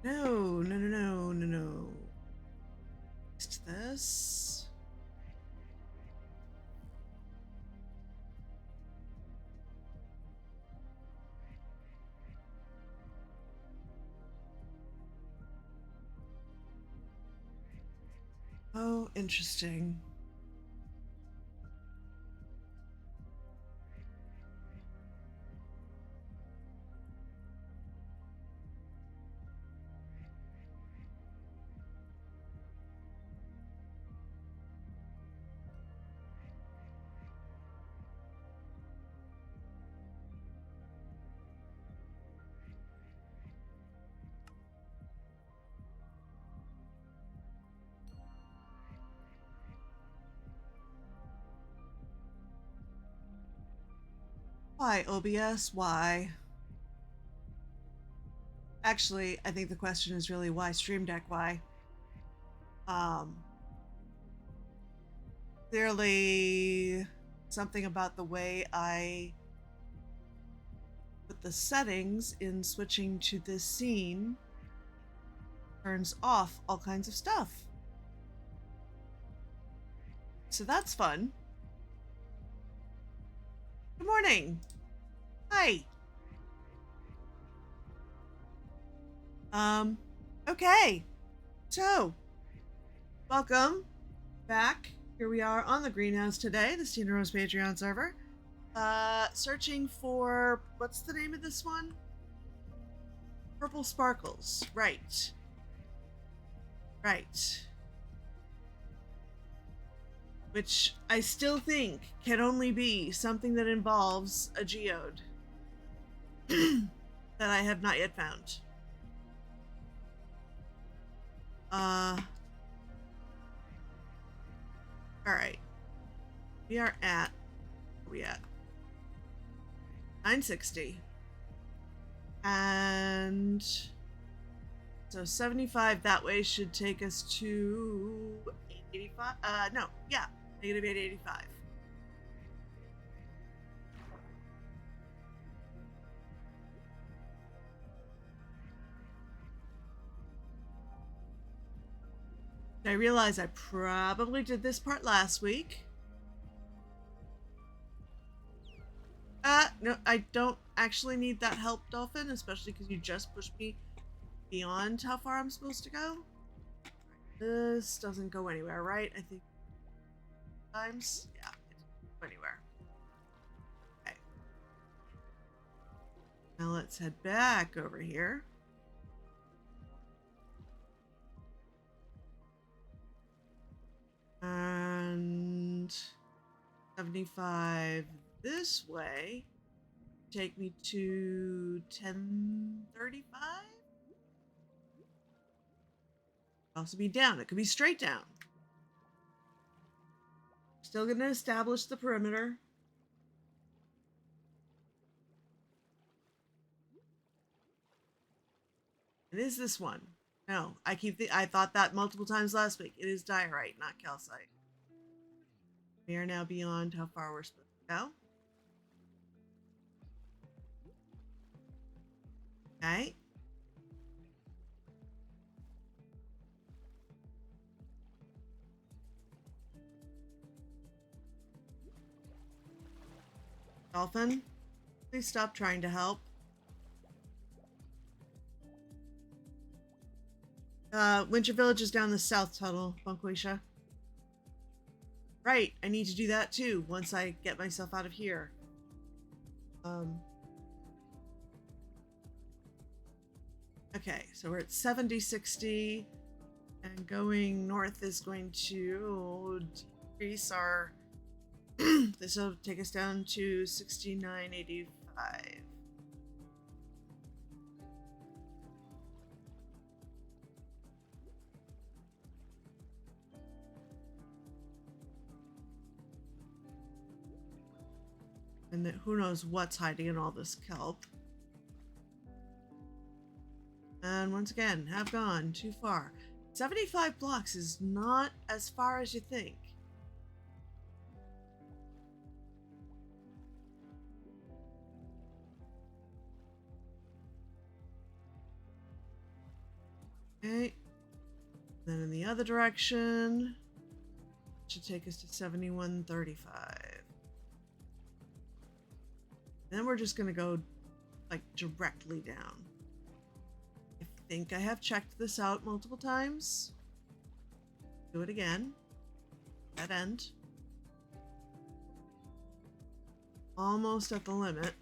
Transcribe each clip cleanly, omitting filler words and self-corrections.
No, no, no, no, no, no. Next to this. Oh, interesting. Why, OBS? Why? Actually, I think the question is really why Stream Deck? Why? Um, Clearly, something about the way I put the settings in switching to this scene turns off all kinds of stuff. So that's fun. Good morning. Hi. Okay. So, welcome back. Here we are on the greenhouse today, the Stina Rose Patreon server. Searching for, what's the name of this one? Purple Sparkles. Right. Right. Which I still think can only be something that involves a geode that I have not yet found. Alright. We are at, where are we at? 960. And so 75 that way should take us to 885. No, yeah, negative 885. I realize I probably did this part last week. No, I don't actually need that help, Dolphin, especially because you just pushed me beyond how far I'm supposed to go. This doesn't go anywhere, right? I think times, yeah, it doesn't go anywhere. Okay. Now let's head back over here. And 75 this way. Take me to 1035. Also be down. It could be straight down. Still gonna establish the perimeter. It is this one. No, I thought that multiple times last week. It is diorite, not calcite. We are now beyond how far we're supposed to go. Okay. Dolphin, please stop trying to help. Winter Village is down the south tunnel, Bunquisha. Right, I need to do that too once I get myself out of here. Okay, so we're at 7060, and going north is going to decrease our. This will take us down to 6985. And who knows what's hiding in all this kelp. And once again, have gone too far. 75 blocks is not as far as you think. Okay. Then in the other direction, should take us to 7135. Then we're just gonna go like directly down. I think I have checked this out multiple times. Do it again. Dead end. Almost at the limit.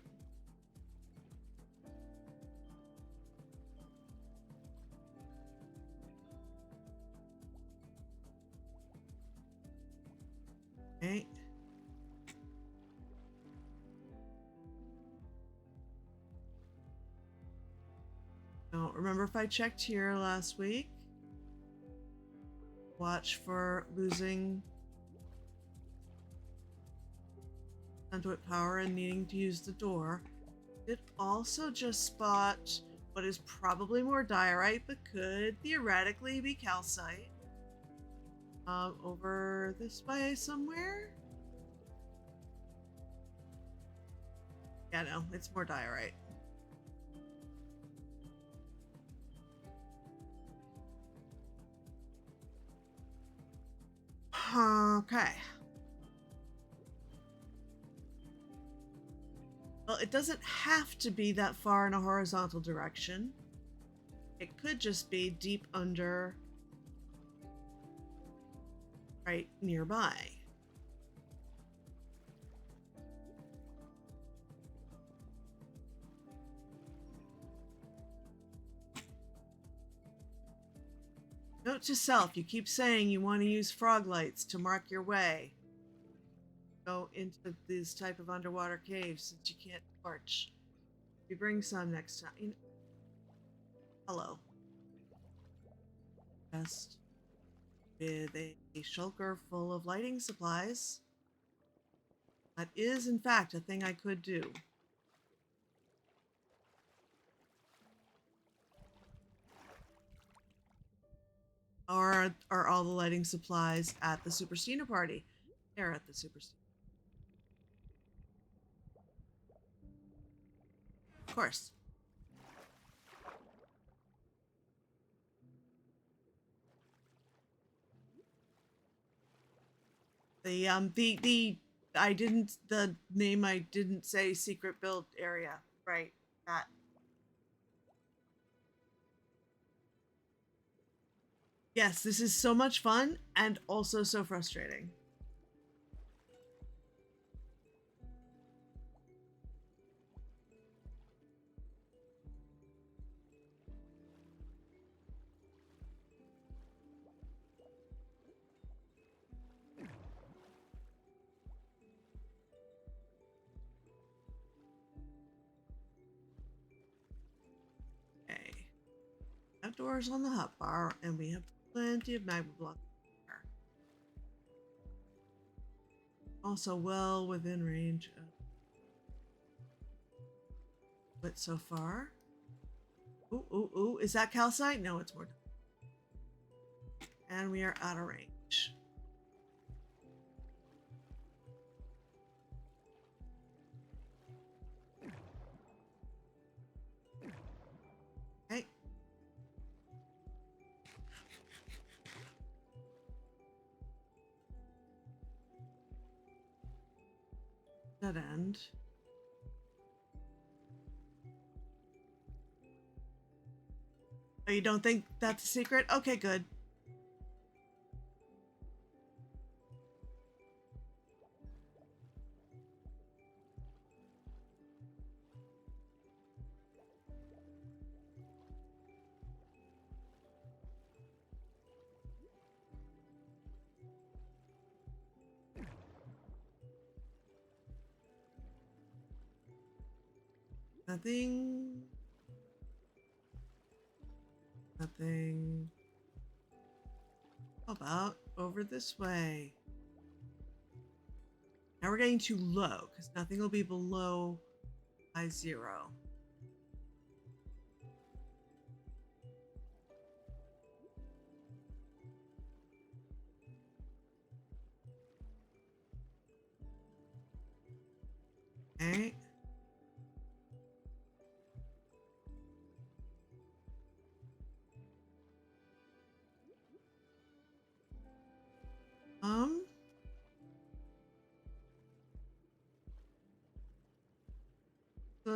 Okay. Don't remember if I checked here last week. Watch for losing conduit power and needing to use the door. It also just spot what is probably more diorite, but could theoretically be calcite. Over this way somewhere? Yeah, no, it's more diorite. Okay. Well, it doesn't have to be that far in a horizontal direction. It could just be deep under, right nearby. Note to self, you keep saying you want to use frog lights to mark your way. Go into these type of underwater caves since you can't torch. You bring some next time. You know, hello. Chest with a shulker full of lighting supplies. That is, in fact, a thing I could do. Or are all the lighting supplies at the Superstina party? They're at the Superstina. Of course. The name I didn't say secret build area. Right. That. Yes, this is so much fun and also so frustrating. Okay. Outdoors on the hotbar, and we have plenty of magma blocks there. Also well within range of what so far. Ooh, ooh, ooh. Is that calcite? No, it's more. And we are out of range. Okay. Dead end. Oh, you don't think that's a secret? Okay, good. Nothing. Nothing. How about over this way? Now we're getting too low because nothing will be below high zero. Okay.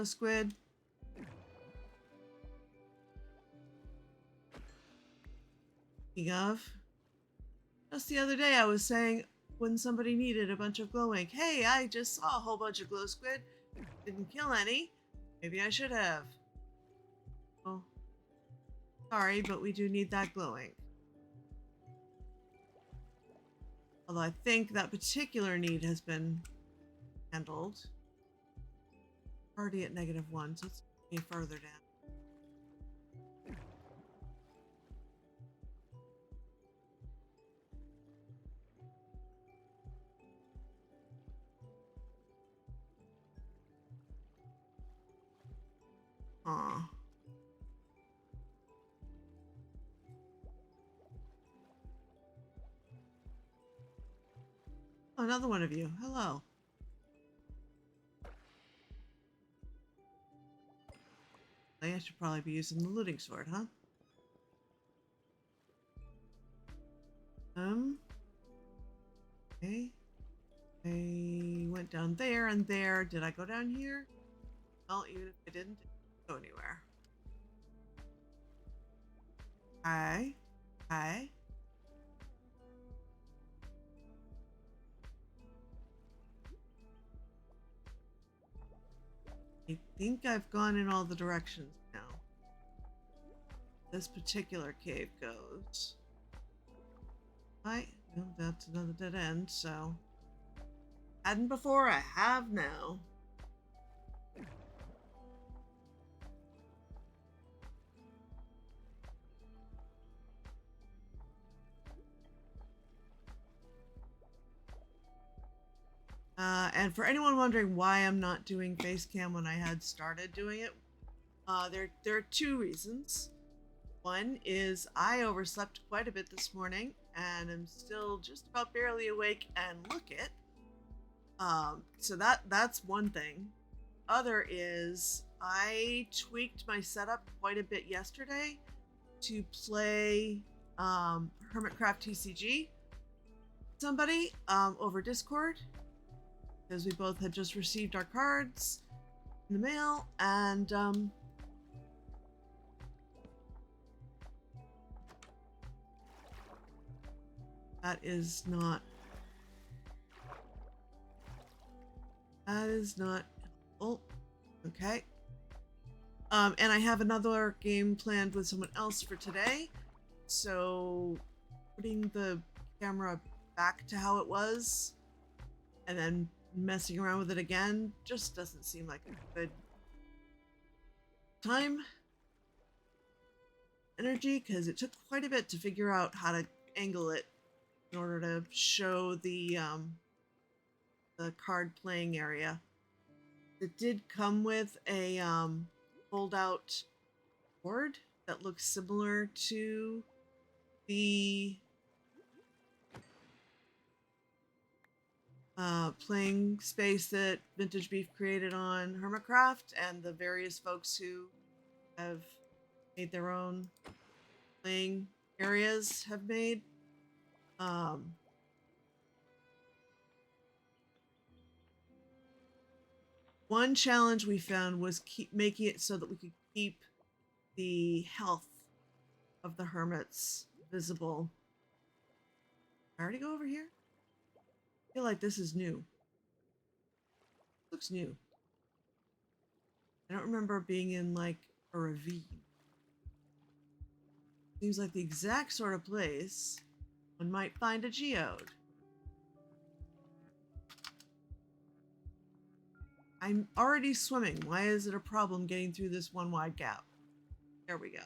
glow squid. Speaking of, just the other day I was saying when somebody needed a bunch of glow ink, hey, I just saw a whole bunch of glow squid. Didn't kill any. Maybe I should have. Oh, sorry, but we do need that glow ink. Although I think that particular need has been handled. Already at -1, so let's be further down. Aw. Oh, another one of you. Hello. I should probably be using the looting sword, huh? Okay. I went down there and there. Did I go down here? Well, even if I didn't go anywhere. Hi. Hi. I think I've gone in all the directions now. This particular cave goes. Right? No, that's another dead end, so. Hadn't before, I have now. And for anyone wondering why I'm not doing face cam when I had started doing it, there are two reasons. One is I overslept quite a bit this morning and am still just about barely awake and look it. So that's one thing. Other is I tweaked my setup quite a bit yesterday to play Hermitcraft TCG somebody over Discord, because we both had just received our cards in the mail, and that is not helpful. Okay. And I have another game planned with someone else for today, so putting the camera back to how it was and then messing around with it again just doesn't seem like a good time energy, because it took quite a bit to figure out how to angle it in order to show the card playing area. It did come with a fold out board that looks similar to the playing space that Vintage Beef created on Hermitcraft, and the various folks who have made their own playing areas have made. One challenge we found was making it so that we could keep the health of the hermits visible. I already go over here? I feel like this is new. Looks new. I don't remember being in like a ravine. Seems like the exact sort of place one might find a geode. I'm already swimming. Why is it a problem getting through this one wide gap? There we go.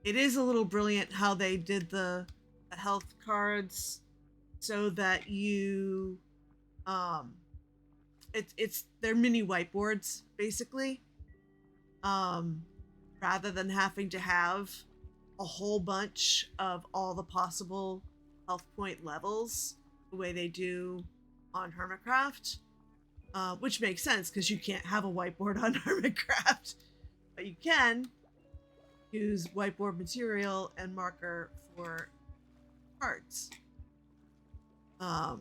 It is a little brilliant how they did the health cards so that you they're mini whiteboards basically, rather than having to have a whole bunch of all the possible health point levels the way they do on Hermitcraft, which makes sense because you can't have a whiteboard on Hermitcraft. But you can use whiteboard material and marker for cards. And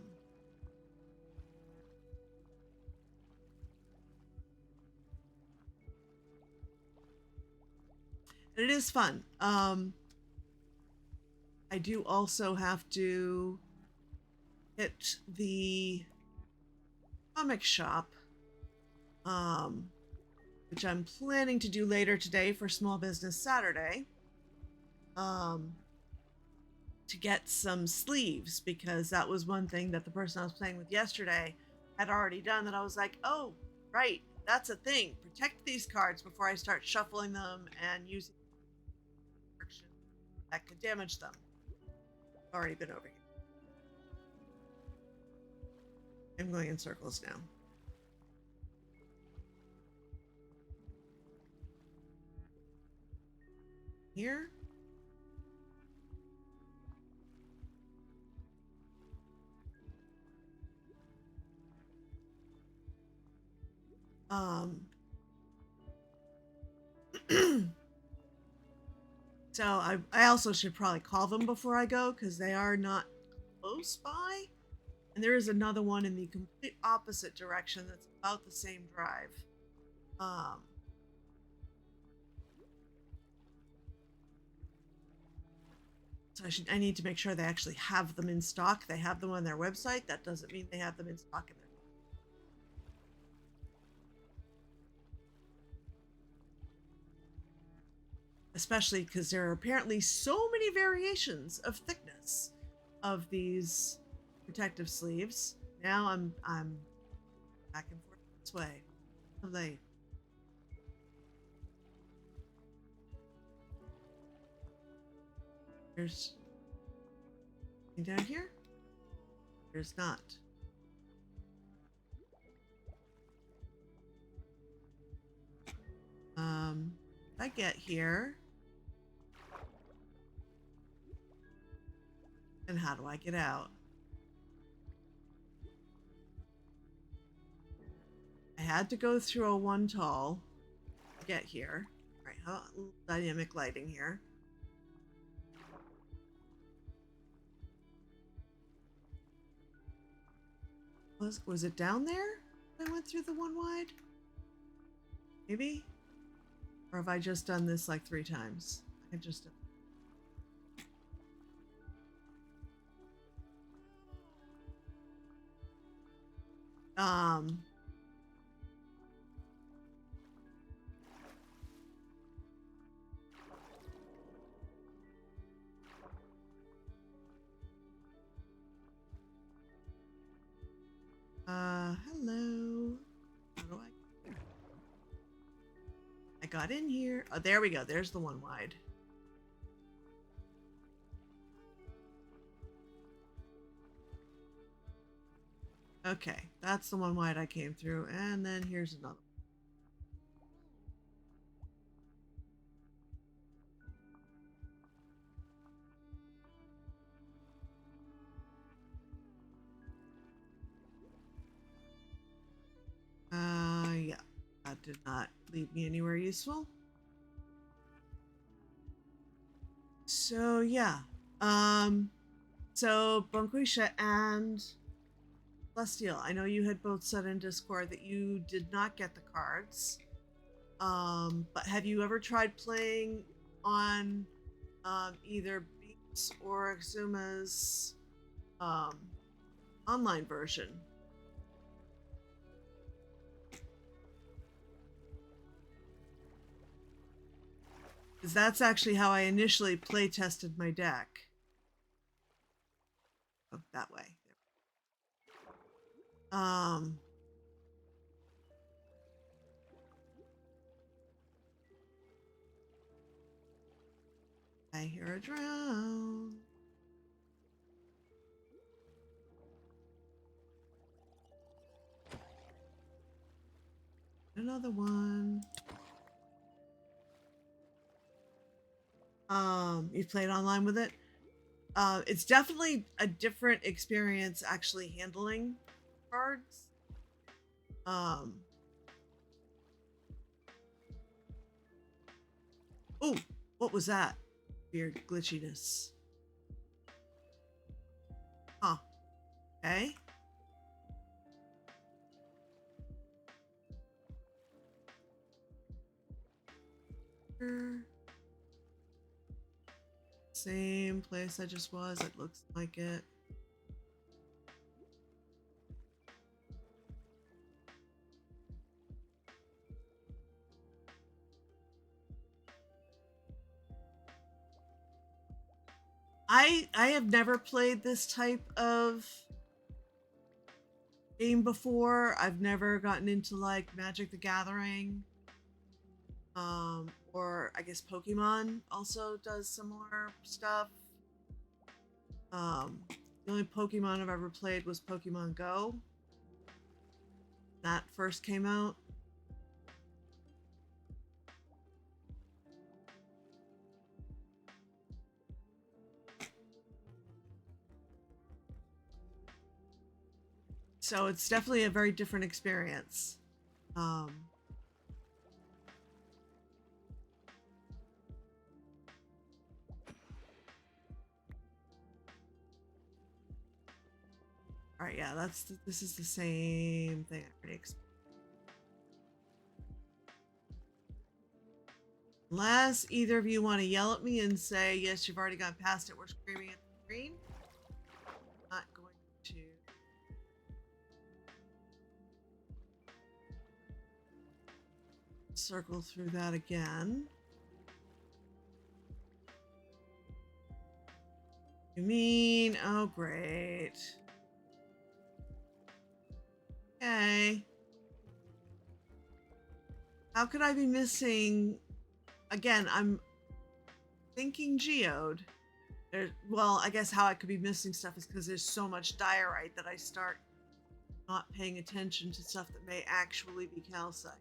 it is fun. I do also have to hit the comic shop, which I'm planning to do later today for Small Business Saturday, to get some sleeves, because that was one thing that the person I was playing with yesterday had already done, that I was like, oh, right, that's a thing. Protect these cards before I start shuffling them and using that could damage them. I've already been over here. I'm going in circles now. Here. So I also should probably call them before I go, because they are not close by. And there is another one in the complete opposite direction that's about the same drive. So I need to make sure they actually have them in stock. They have them on their website. That doesn't mean they have them in stock in their. Especially because there are apparently so many variations of thickness of these protective sleeves. Now I'm back and forth this way. Lovely. There's down here. There's not. I get here. And how do I get out? I had to go through a one tall to get here. All right, how dynamic lighting here. Was it down there? I went through the one wide? Maybe? Or have I just done this like 3 times? I just. Hello. How do I got in here. Oh, there we go. There's the one wide. Okay, that's the one wide I came through, and then here's another. Yeah, that did not leave me anywhere useful. So yeah, so Bonquisha and Celestial, I know you had both said in Discord that you did not get the cards. But have you ever tried playing on either Beats or Exuma's online version? Because that's actually how I initially play tested my deck. Oh, that way. I hear a drone. Another one. You've played online with it? It's definitely a different experience actually handling cards. Oh, what was that? Weird glitchiness. Huh. Okay. Same place I just was. It looks like it. I have never played this type of game before. I've never gotten into like Magic the Gathering. Or I guess Pokemon also does similar stuff. The only Pokemon I've ever played was Pokemon Go. That first came out. So it's definitely a very different experience. All right, yeah, this is the same thing I already explained. Unless either of you want to yell at me and say, yes, you've already gone past it, we're screaming at the screen. I'm not going to circle through that again. You mean, oh great. Okay. How could I be missing? Again, I'm thinking geode. Well, I guess how I could be missing stuff is because there's so much diorite that I start not paying attention to stuff that may actually be calcite.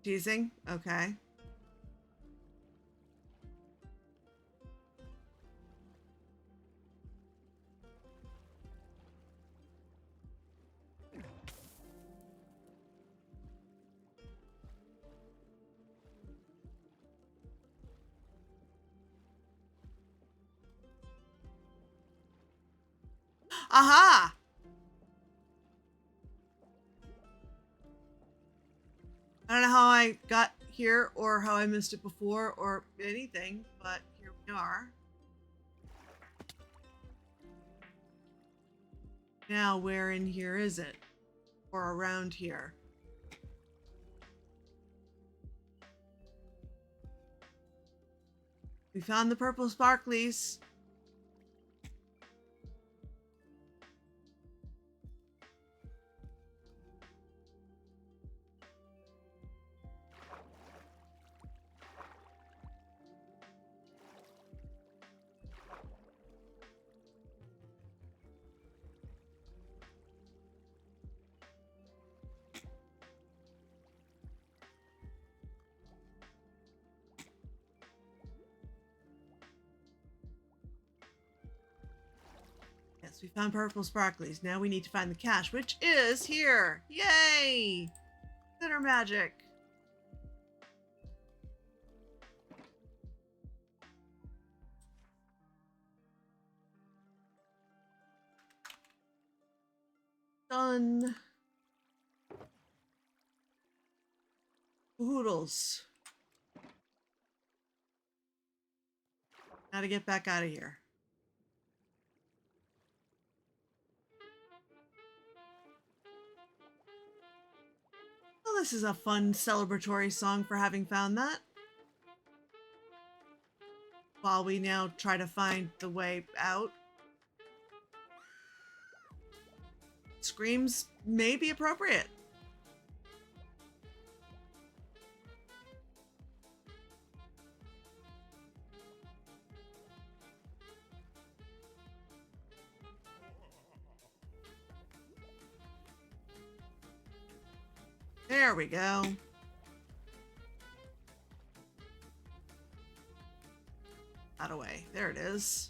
Teasing? Okay. Aha! I don't know how I got here or how I missed it before or anything, but here we are. Now, where in here is it? Or around here? We found the purple sparklies. Yes, we found purple sparklies. Now we need to find the cache, which is here. Yay! Center magic. Done. Hoodles. Now to get back out of here. Well, this is a fun celebratory song for having found that. While we now try to find the way out. Screams may be appropriate. There we go. that away. There it is.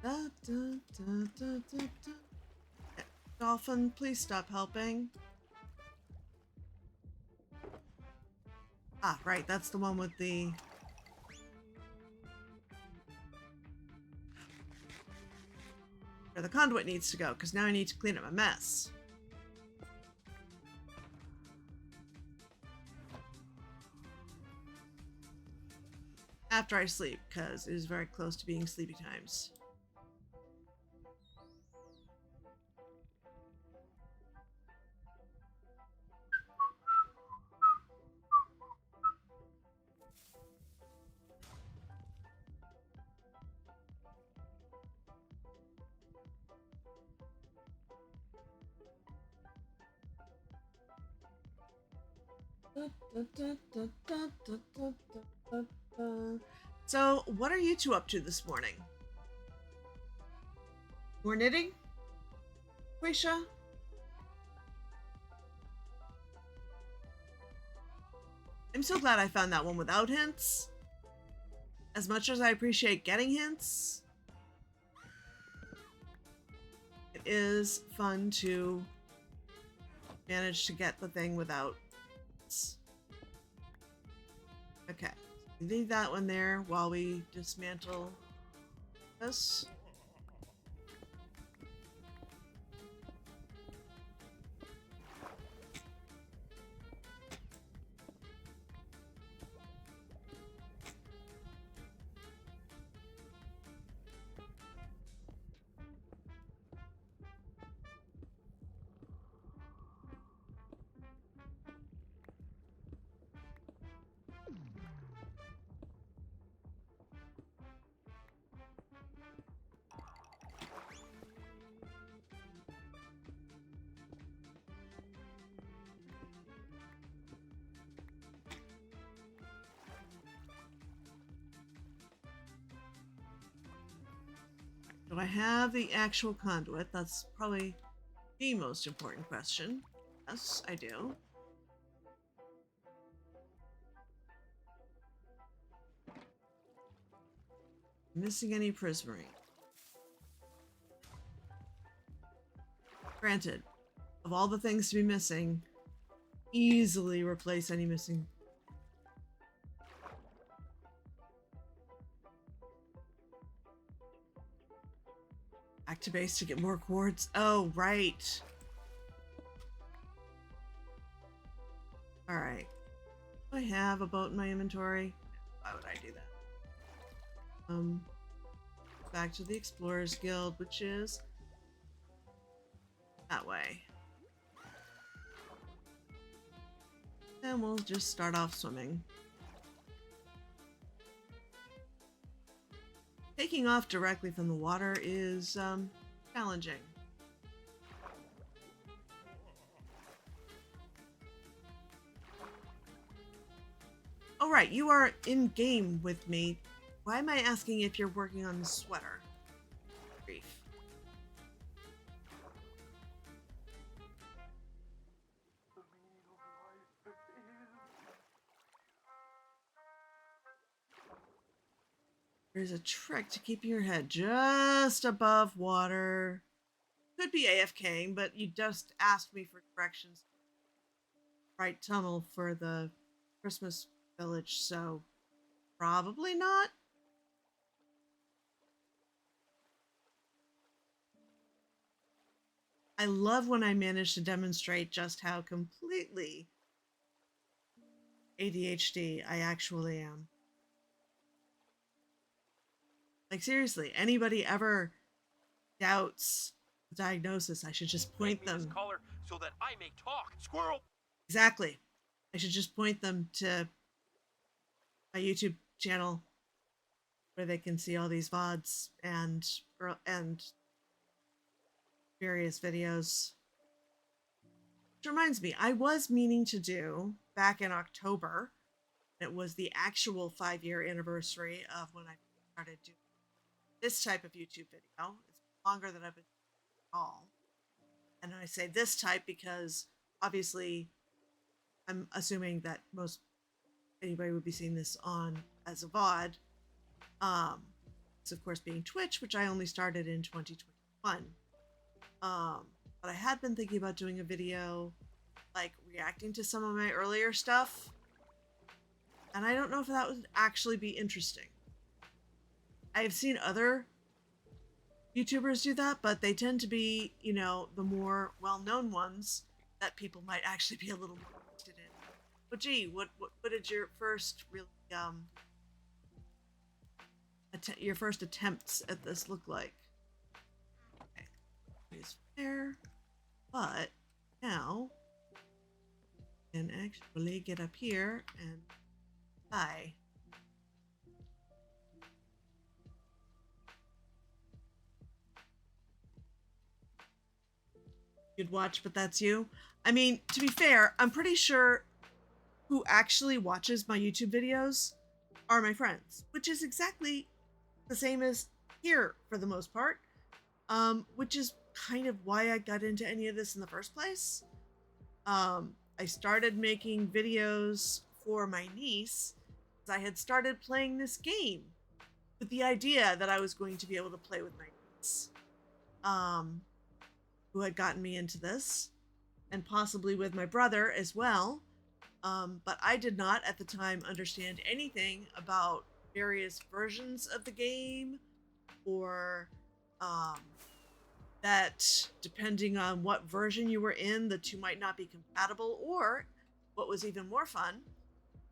Da, da, da, da, da, da. Dolphin, please stop helping. Ah, right, that's the one with the... where the conduit needs to go, because now I need to clean up a mess. After I sleep, because it is very close to being sleepy times. So, what are you two up to this morning? More knitting? Quisha? I'm so glad I found that one without hints. As much as I appreciate getting hints, it is fun to manage to get the thing without hints. Okay, leave that one there while we dismantle this. Do I have the actual conduit? That's probably the most important question. Yes, I do. Missing any prismarine? Granted, of all the things to be missing, easily replace any missing. Back to base to get more quartz. Oh, right. All right. Do I have a boat in my inventory? Why would I do that? Back to the Explorers Guild, which is that way. And we'll just start off swimming. Taking off directly from the water is challenging. Oh right, you are in game with me. Why am I asking if you're working on the sweater? Grief. There's a trick to keeping your head just above water. Could be AFKing, but you just asked me for directions. Right tunnel for the Christmas village, so probably not. I love when I manage to demonstrate just how completely ADHD I actually am. Like seriously, anybody ever doubts the diagnosis, I should just point them. Collar so that I may talk. Squirrel. Exactly. I should just point them to my YouTube channel where they can see all these VODs and various videos. Which reminds me, I was meaning to do back in October. It was the actual 5-year anniversary of when I started doing this type of YouTube video. It's longer than I've been doing at all. And I say this type because obviously I'm assuming that most anybody would be seeing this on as a VOD. It's of course being Twitch, which I only started in 2021. But I had been thinking about doing a video like reacting to some of my earlier stuff. And I don't know if that would actually be interesting. I've seen other YouTubers do that, but they tend to be, the more well-known ones that people might actually be a little more interested in. But gee, what did your first really your first attempts at this look like? Okay, it's fair, but now I can actually get up here and fly. You'd watch, but that's you. I mean, to be fair, I'm pretty sure who actually watches my YouTube videos are my friends, which is exactly the same as here for the most part, which is kind of why I got into any of this in the first place. I started making videos for my niece because I had started playing this game with the idea that I was going to be able to play with my niece, who had gotten me into this, and possibly with my brother as well. But I did not at the time understand anything about various versions of the game, or that depending on what version you were in, the two might not be compatible, or what was even more fun,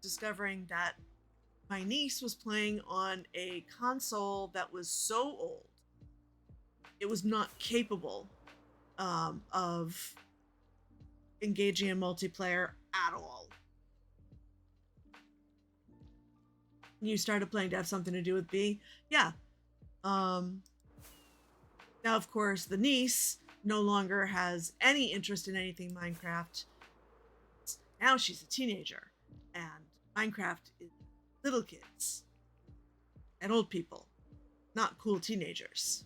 discovering that my niece was playing on a console that was so old it was not capable of engaging in multiplayer at all. You started playing to have something to do with B? Yeah. Now, of course, the niece no longer has any interest in anything Minecraft. Now she's a teenager, and Minecraft is little kids and old people, not cool teenagers.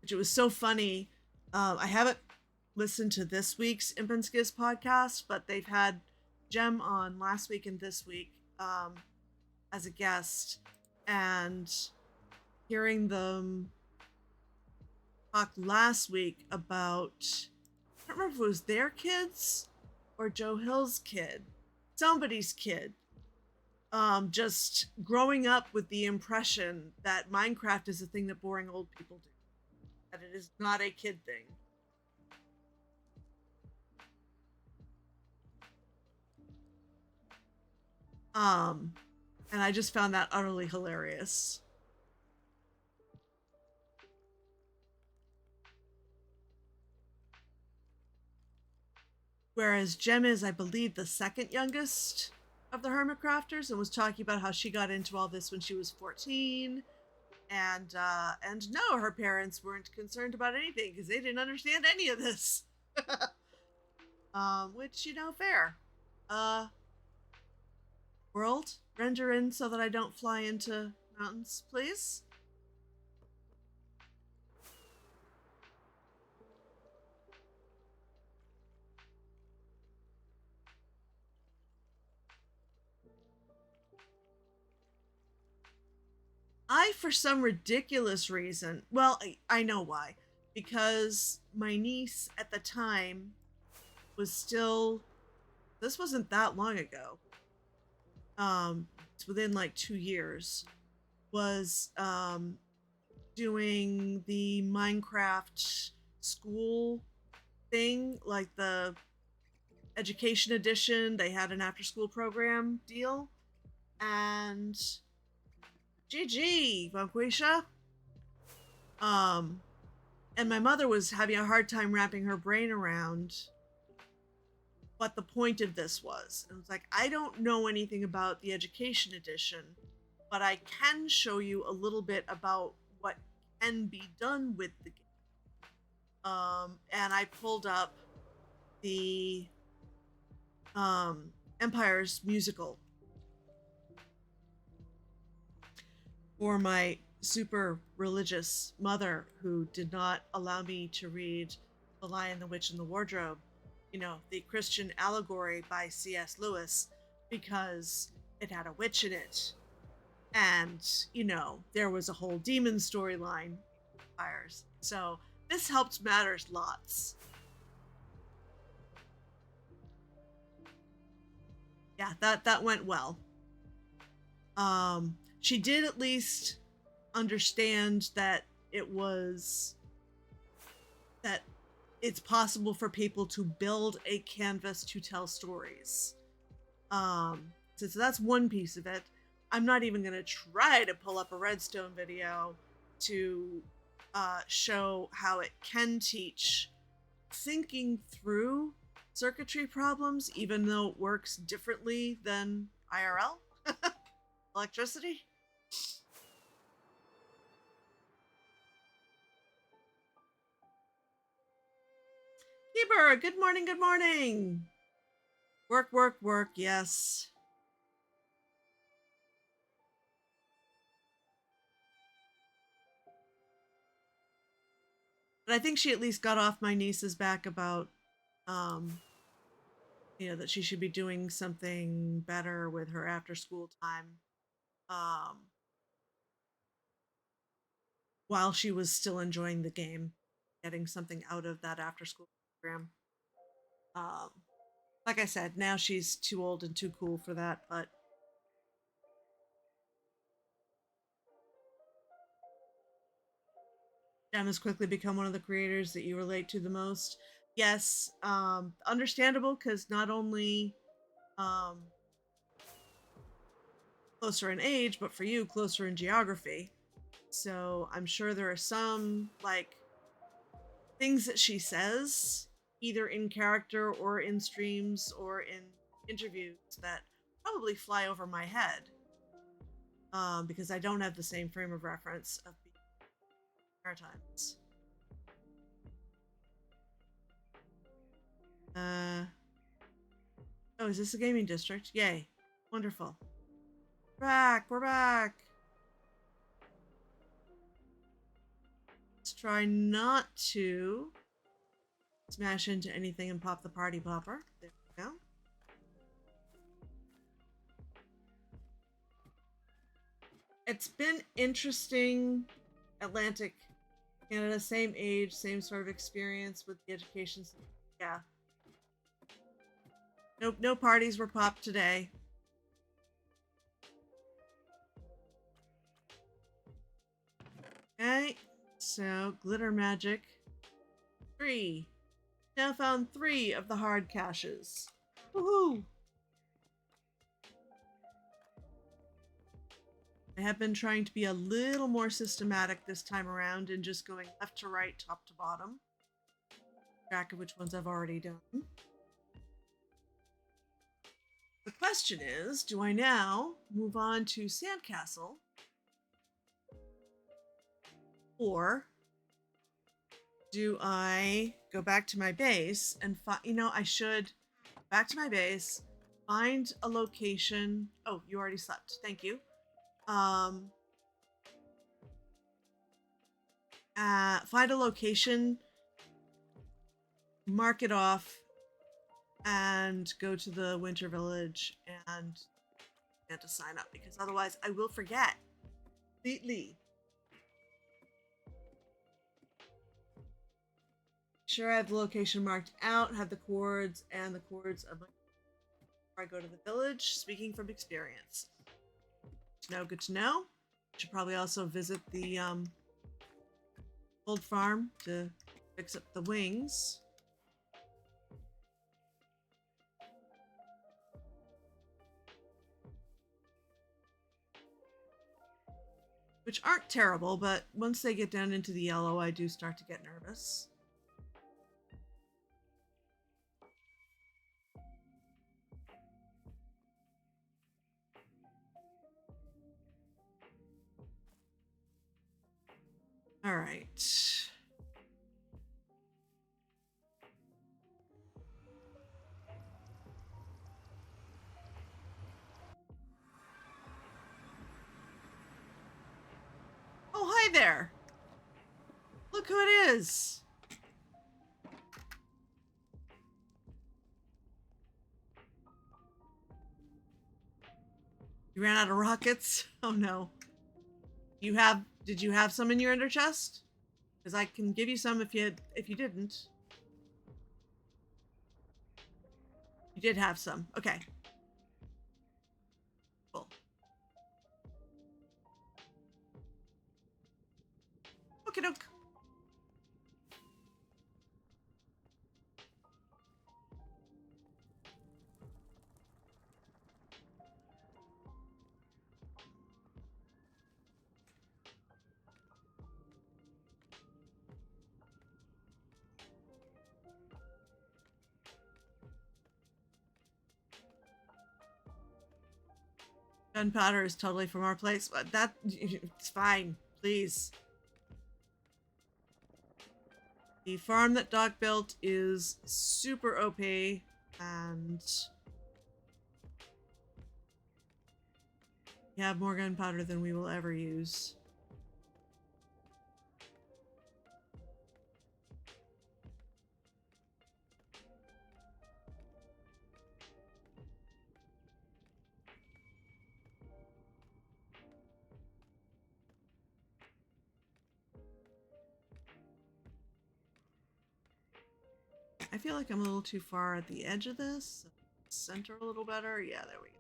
Which it was so funny. I haven't listened to this week's Imp and Skiz podcast, but they've had Jem on last week and this week as a guest, and hearing them talk last week about, I don't remember if it was their kids or Joe Hill's kid, somebody's kid, just growing up with the impression that Minecraft is a thing that boring old people do, that it is not a kid thing. And I just found that utterly hilarious. Whereas Jem is, I believe, the second youngest of the Hermit Crafters, and was talking about how she got into all this when she was 14. And no, her parents weren't concerned about anything because they didn't understand any of this. Which, fair. World, render in so that I don't fly into mountains, please. For some ridiculous reason, well, I know why. Because my niece at the time was still, this wasn't that long ago. It's within like 2 years, was doing the Minecraft school thing, like the education edition. They had an after school program deal, and GG, Vanquisha. And my mother was having a hard time wrapping her brain around what the point of this was. And it was like, I don't know anything about the education edition, but I can show you a little bit about what can be done with the game. And I pulled up the Empire's musical for my super religious mother, who did not allow me to read The Lion, the Witch, and the Wardrobe the Christian allegory by C.S. Lewis, because it had a witch in it. And, there was a whole demon storyline fires. So this helped matters lots. Yeah, that went well. She did at least understand that that it's possible for people to build a canvas to tell stories. So that's one piece of it. I'm not even going to try to pull up a Redstone video to show how it can teach thinking through circuitry problems, even though it works differently than IRL electricity. Heber, good morning, good morning. Work, work, work, yes. But I think she at least got off my niece's back about, that she should be doing something better with her after school time, while she was still enjoying the game, getting something out of that after school program. Like I said, now she's too old and too cool for that, but Jem has quickly become one of the creators that you relate to the most. Yes, understandable, because not only closer in age, but for you, closer in geography. So I'm sure there are some, like, things that she says, either in character or in streams or in interviews, that probably fly over my head. Because I don't have the same frame of reference of being Maritimes. Oh, is this a gaming district? Yay. Wonderful. We're back. Let's try not to smash into anything and pop the party popper. There we go. It's been interesting. Atlantic, Canada, same age, same sort of experience with the education system. Yeah. Nope, no parties were popped today. Okay, so glitter magic. 3. Now found 3 of the hard caches. Woohoo! I have been trying to be a little more systematic this time around and just going left to right, top to bottom. Track of which ones I've already done. The question is, do I now move on to Sandcastle? Or do I go back to my base and I should go back to my base, find a location. Oh, you already slept. Thank you. Find a location, mark it off, and go to the winter village and get to sign up, because otherwise I will forget completely. Sure, I have the location marked out, have the chords and the chords of my before I go to the village. Speaking from experience. Good to know. Should probably also visit the old farm to fix up the wings. Which aren't terrible, but once they get down into the yellow, I do start to get nervous. All right. Oh, hi there. Look who it is. You ran out of rockets? Oh no. Did you have some in your ender chest? Because I can give you some if you didn't. You did have some. Okay. Cool. Okie doke. Gunpowder is totally from our place. But it's fine. Please. The farm that Doc built is super OP, and we have more gunpowder than we will ever use. I feel like I'm a little too far at the edge of this. Center a little better. Yeah, there we go.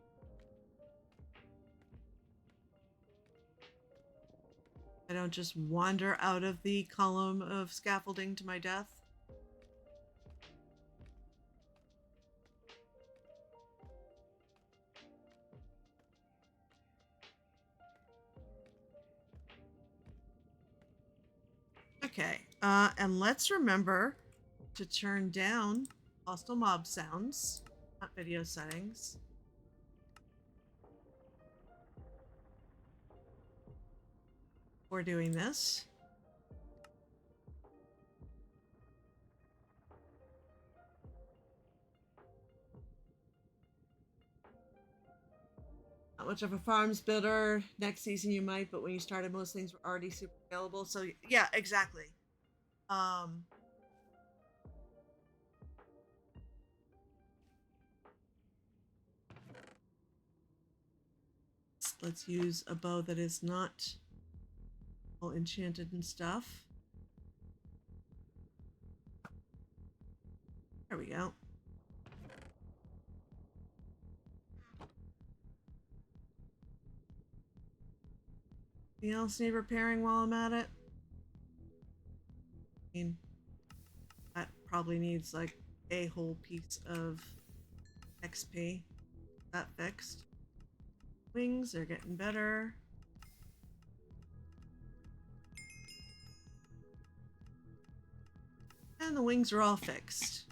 I don't just wander out of the column of scaffolding to my death. Okay, and let's remember to turn down hostile mob sounds, not video settings. Before doing this. Not much of a farms builder. Next season you might, but when you started, most things were already super available. So yeah, exactly. Let's use a bow that is not all enchanted and stuff. There we go. Anything else need repairing while I'm at it? I mean, that probably needs like a whole piece of XP. That fixed. Wings are getting better. And the wings are all fixed.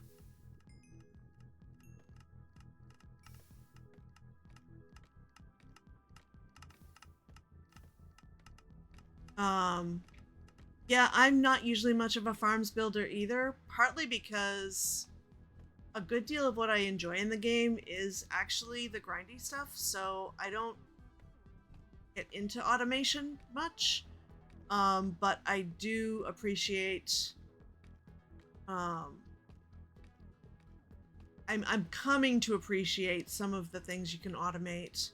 Yeah, I'm not usually much of a farms builder either, partly because a good deal of what I enjoy in the game is actually the grindy stuff, so I don't get into automation much. But I do appreciate I'm coming to appreciate some of the things you can automate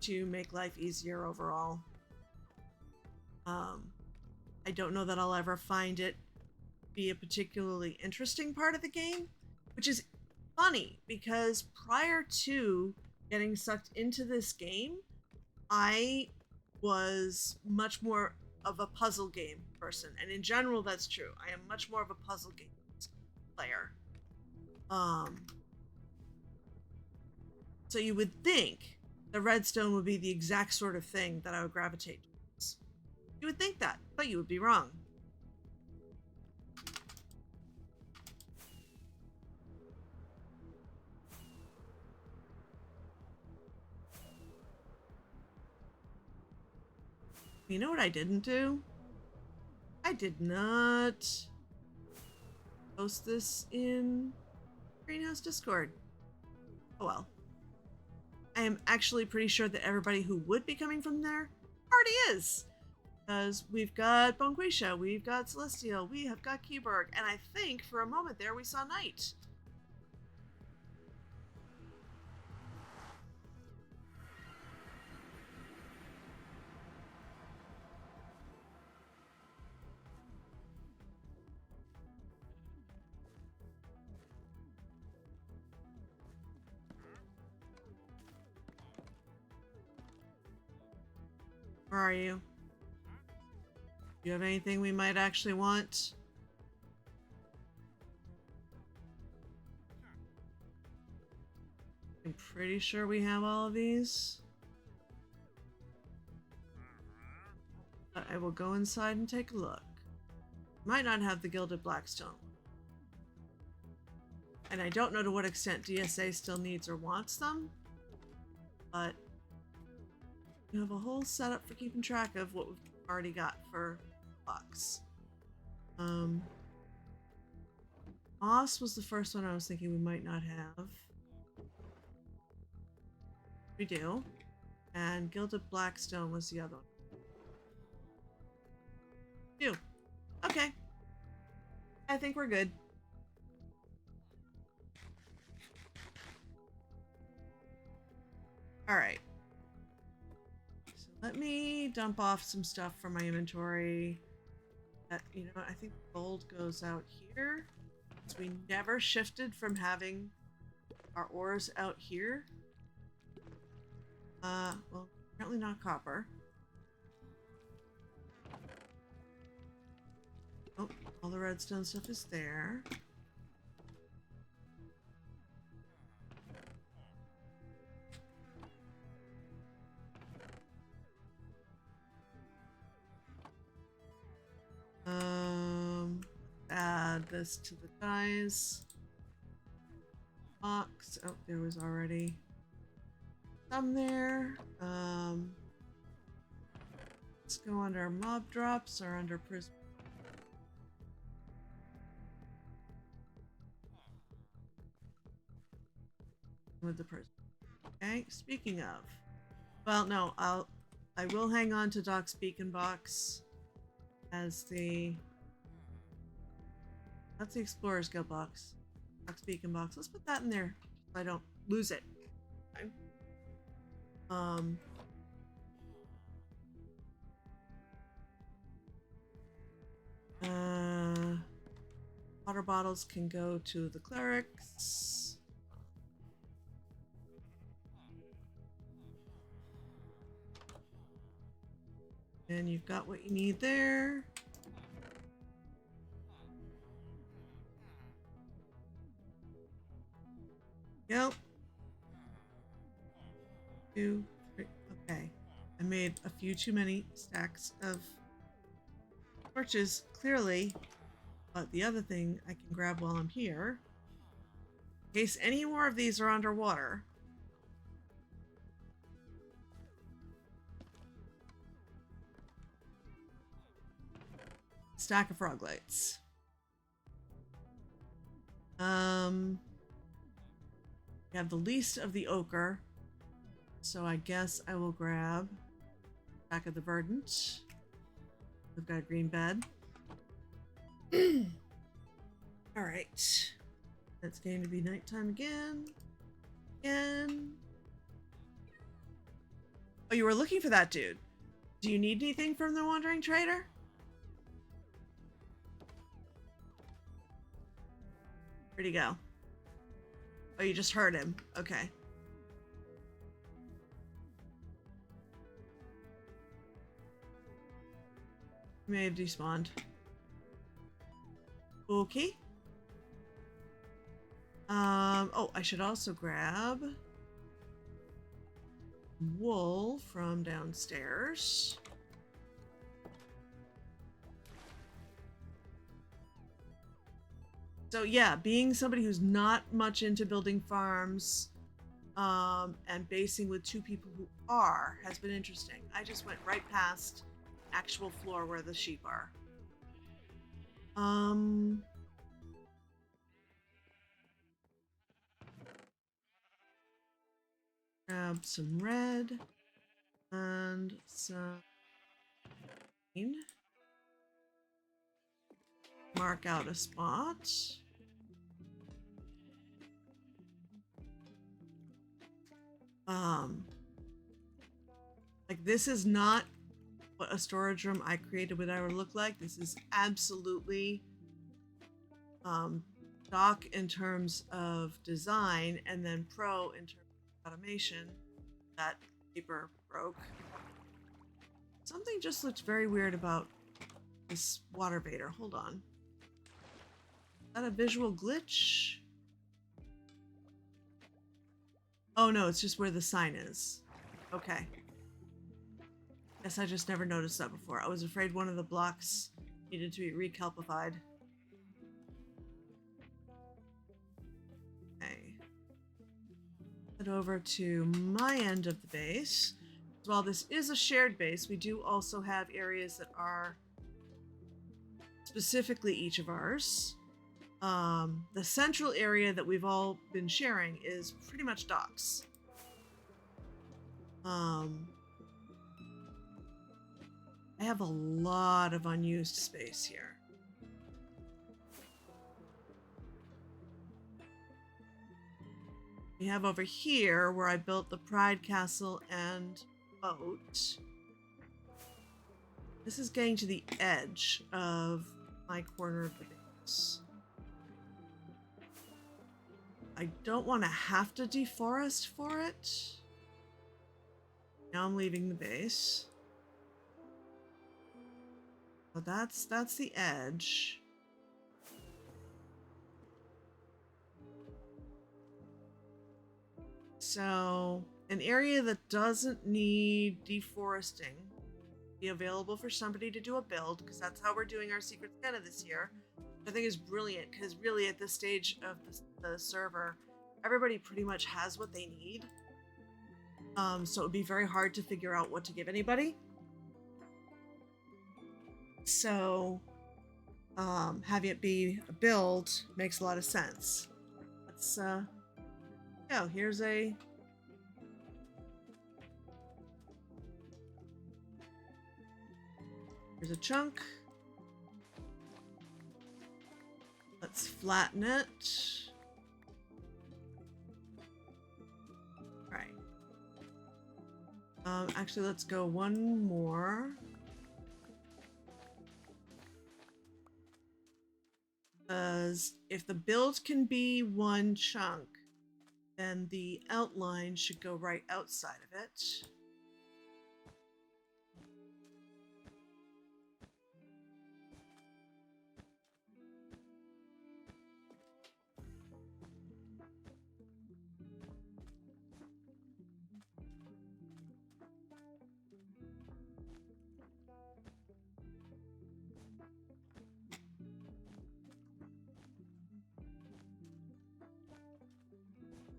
to make life easier overall. I don't know that I'll ever find it be a particularly interesting part of the game, which is funny because prior to getting sucked into this game, I was much more of a puzzle game person, and in general that's true. I am much more of a puzzle game player. So you would think the redstone would be the exact sort of thing that I would gravitate towards. You would think that, but you would be wrong. You know what I didn't do? I did not post this in Greenhouse Discord. Oh well. I am actually pretty sure that everybody who would be coming from there already is. Because we've got Bonquisha, we've got Celestial, we have got Keyberg, and I think for a moment there we saw Knight. Where are you? Do you have anything we might actually want? I'm pretty sure we have all of these. But I will go inside and take a look. Might not have the gilded blackstone. And I don't know to what extent DSA still needs or wants them. But you have a whole setup for keeping track of what we've already got for bucks. Moss was the first one I was thinking we might not have. We do. And gilded blackstone was the other one. Do. Okay. I think we're good. Alright. So let me dump off some stuff from my inventory. That, you know, I think gold goes out here. So we never shifted from having our ores out here. Well, apparently not copper. Oh, all the redstone stuff is there. Add this to the dies box. Oh, there was already some there. Let's go under mob drops or under prism. With the prism. Okay, speaking of. Well, no, I will hang on to Doc's beacon box as the that's the Explorer's Guild box. Doc's beacon box. Let's put that in there so I don't lose it. Okay. Water bottles can go to the clerics. And you've got what you need there. Yep. 2, 3. Okay. I made a few too many stacks of torches, clearly. But the other thing I can grab while I'm here, in case any more of these are underwater. Stack of frog lights. We have the least of the ochre, so I guess I will grab a stack of the verdant. We've got a green bed. All right, it's going to be nighttime again. Oh, you were looking for that dude. Do you need anything from the wandering trader? Where'd he go? Oh, you just heard him. Okay. May have despawned. Okay. Oh, I should also grab wool from downstairs. So yeah, being somebody who's not much into building farms, and basing with two people who are, has been interesting. I just went right past actual floor where the sheep are. Grab some red and some green. Mark out a spot. Like this is not what a storage room I created would ever look like. This is absolutely Doc in terms of design, and then Pro in terms of automation. That paper broke. Something just looked very weird about this water vader. Hold on. Is that a visual glitch? Oh no, it's just where the sign is. Okay. Guess I just never noticed that before. I was afraid one of the blocks needed to be recalcified. Okay. Head over to my end of the base. While this is a shared base, we do also have areas that are specifically each of ours. The central area that we've all been sharing is pretty much docks. I have a lot of unused space here. We have over here where I built the Pride Castle and boat. This is getting to the edge of my corner of the base. I don't want to have to deforest for it. Now I'm leaving the base. But that's the edge. So, an area that doesn't need deforesting be available for somebody to do a build, because that's how we're doing our Secret Santa this year. I think is brilliant, because really at this stage of the server, everybody pretty much has what they need. So it would be very hard to figure out what to give anybody. So having it be a build makes a lot of sense. Let's yeah, here's a chunk. Let's flatten it. All right. Actually, let's go one more. Because if the build can be one chunk, then the outline should go right outside of it.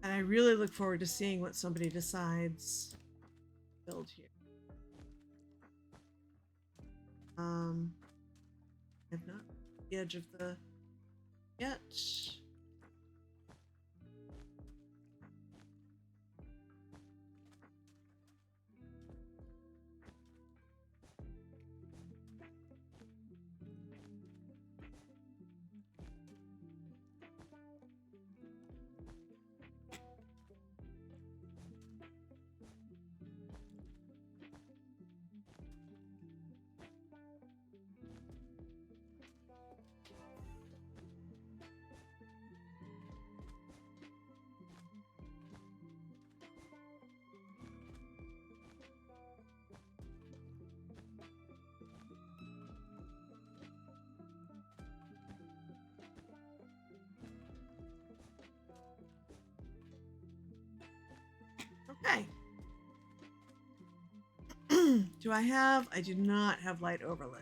And I really look forward to seeing what somebody decides to build here. I've not the edge of the yet. Okay. Do I have? I do not have light overlay.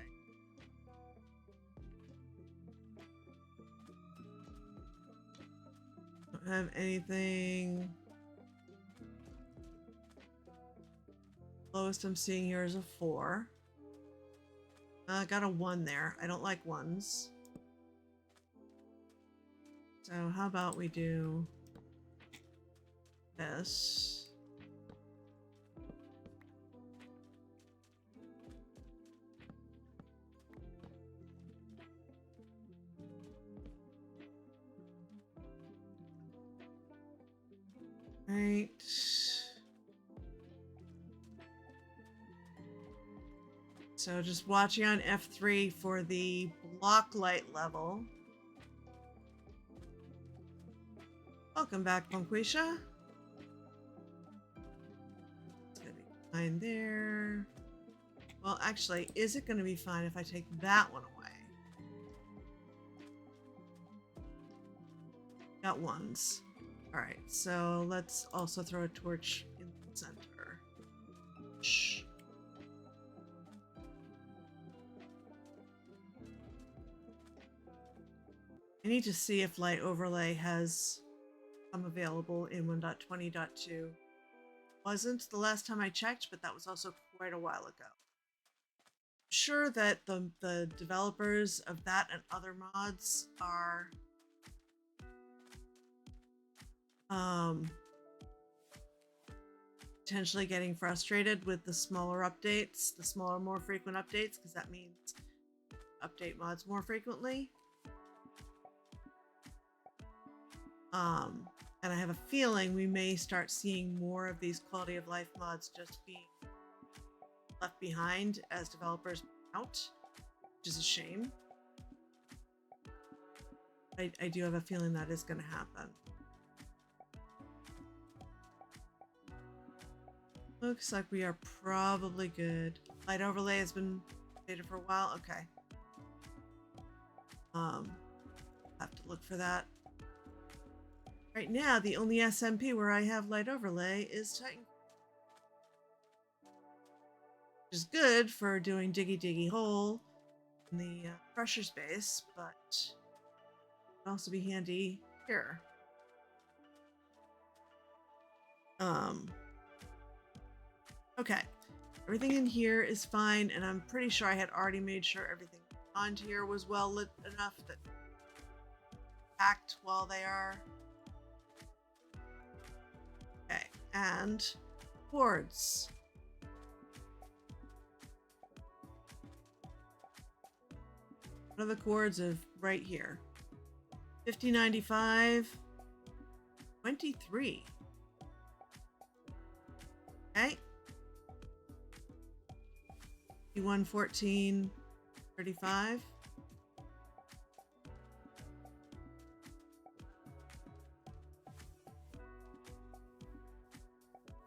Don't have anything. Lowest I'm seeing here is a 4. I got a 1 there. I don't like 1s. So how about we do this? Right. So just watching on F3 for the block light level. Welcome back, Punquisha. It's gonna be behind there. Well, actually, is it going to be fine if I take that one away? Got ones. All right, so let's also throw a torch in the center. Shh. I need to see if light overlay has come available in 1.20.2. Wasn't the last time I checked, but that was also quite a while ago. Sure that the developers of that and other mods are potentially getting frustrated with the smaller updates, the smaller, more frequent updates, because that means update mods more frequently. And I have a feeling we may start seeing more of these quality of life mods just being left behind as developers out, which is a shame. I do have a feeling that is going to happen. Looks like we are probably good. Light overlay has been updated for a while. Okay. Have to look for that. Right now, the only SMP where I have light overlay is Titan. Which is good for doing diggy hole in the pressure space, but it can also be handy here. Okay. Everything in here is fine, and I'm pretty sure I had already made sure everything on here was well lit enough that packed while they are. Okay, and cords. What are the cords of right here? 5095, 23. Okay. 114, 35.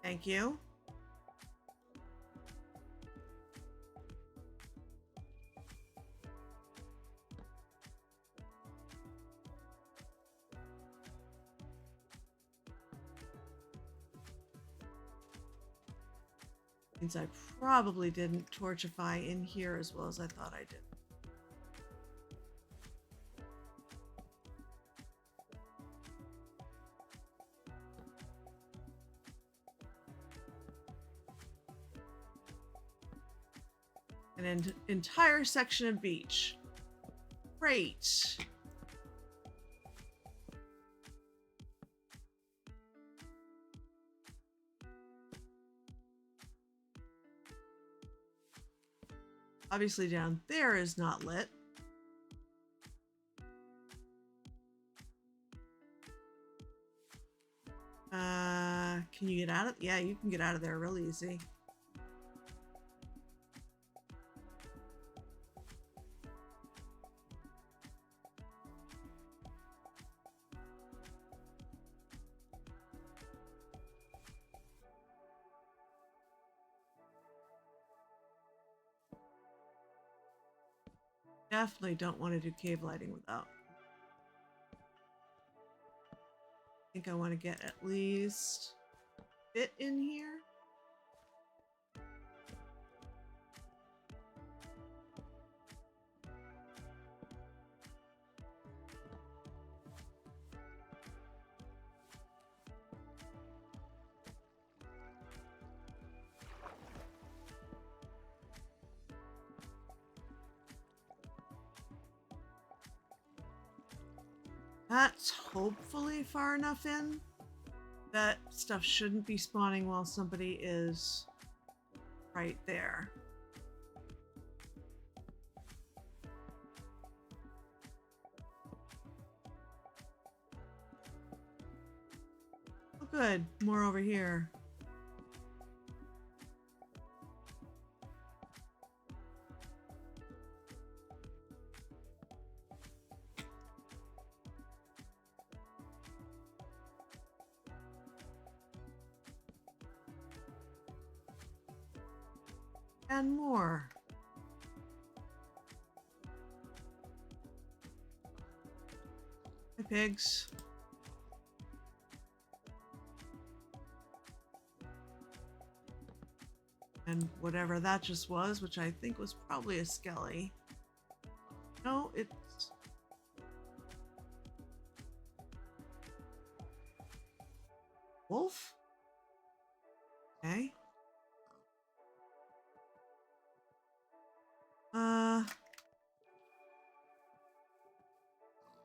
Thank you. Means I probably didn't torchify in here as well as I thought I did. An entire section of beach. Great. Obviously down there is not lit. Can you get out of? Yeah, you can get out of there real easy. Definitely don't want to do cave lighting without. I think I want to get at least a bit in here. That's hopefully far enough in. That stuff shouldn't be spawning while somebody is right there. Oh, good. More over here. and more. Hi, pigs. And whatever that just was, which I think was probably a skelly. No, it's... wolf? Okay.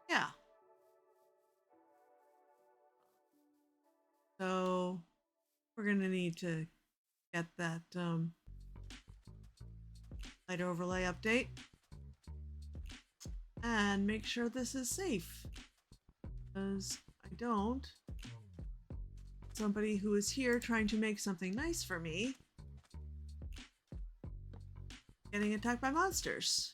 Yeah. So we're gonna need to get that light overlay update and make sure this is safe, because I don't. Somebody who is here trying to make something nice for me getting attacked by monsters.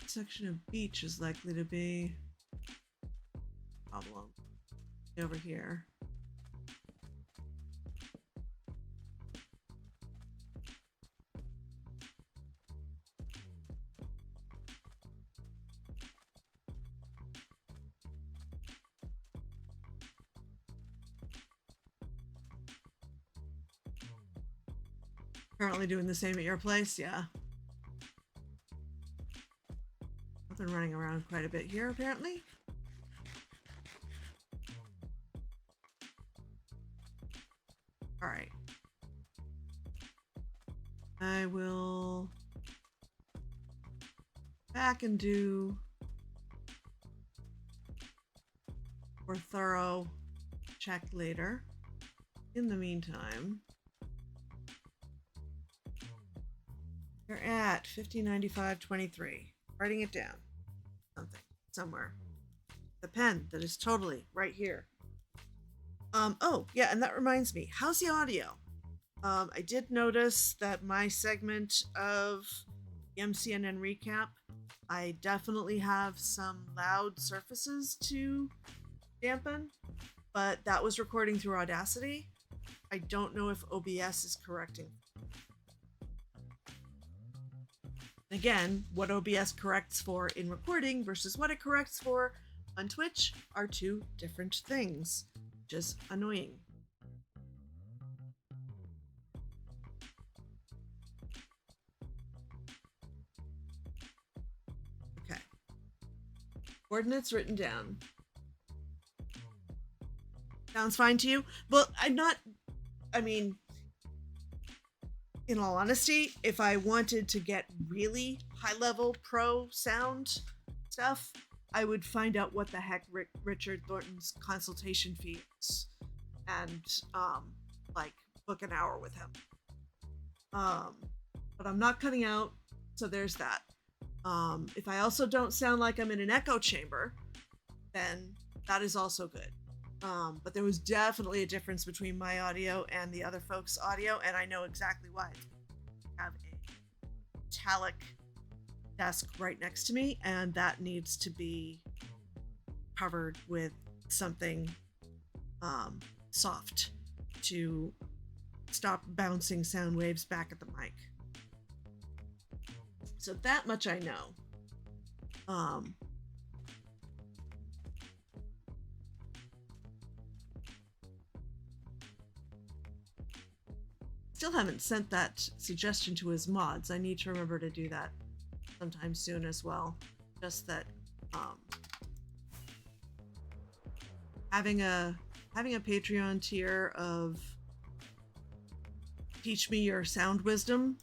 Section of beach is likely to be a problem over here. Currently doing the same at your place, yeah. I've been running around quite a bit here, apparently. All right. I will back and do more thorough check later. In the meantime, you're at 5095.23. Writing it down. Something. Somewhere. The pen that is totally right here. Oh, yeah, and that reminds me. How's the audio? I did notice that my segment of the MCNN recap, I definitely have some loud surfaces to dampen, but that was recording through Audacity. I don't know if OBS is correcting. Again, what OBS corrects for in recording versus what it corrects for on Twitch are two different things, which is annoying. Okay. Coordinates written down. Sounds fine to you? Well, I mean, in all honesty, if I wanted to get really high-level pro sound stuff, I would find out what the heck Richard Thornton's consultation fee is and, like, book an hour with him. But I'm not cutting out, so there's that. If I also don't sound like I'm in an echo chamber, then that is also good. But there was definitely a difference between my audio and the other folks' audio, and I know exactly why. I have a metallic desk right next to me, and that needs to be covered with something soft to stop bouncing sound waves back at the mic. So that much I know. Still haven't sent that suggestion to his mods. I need to remember to do that sometime soon as well. Just that having a Patreon tier of teach me your sound wisdom,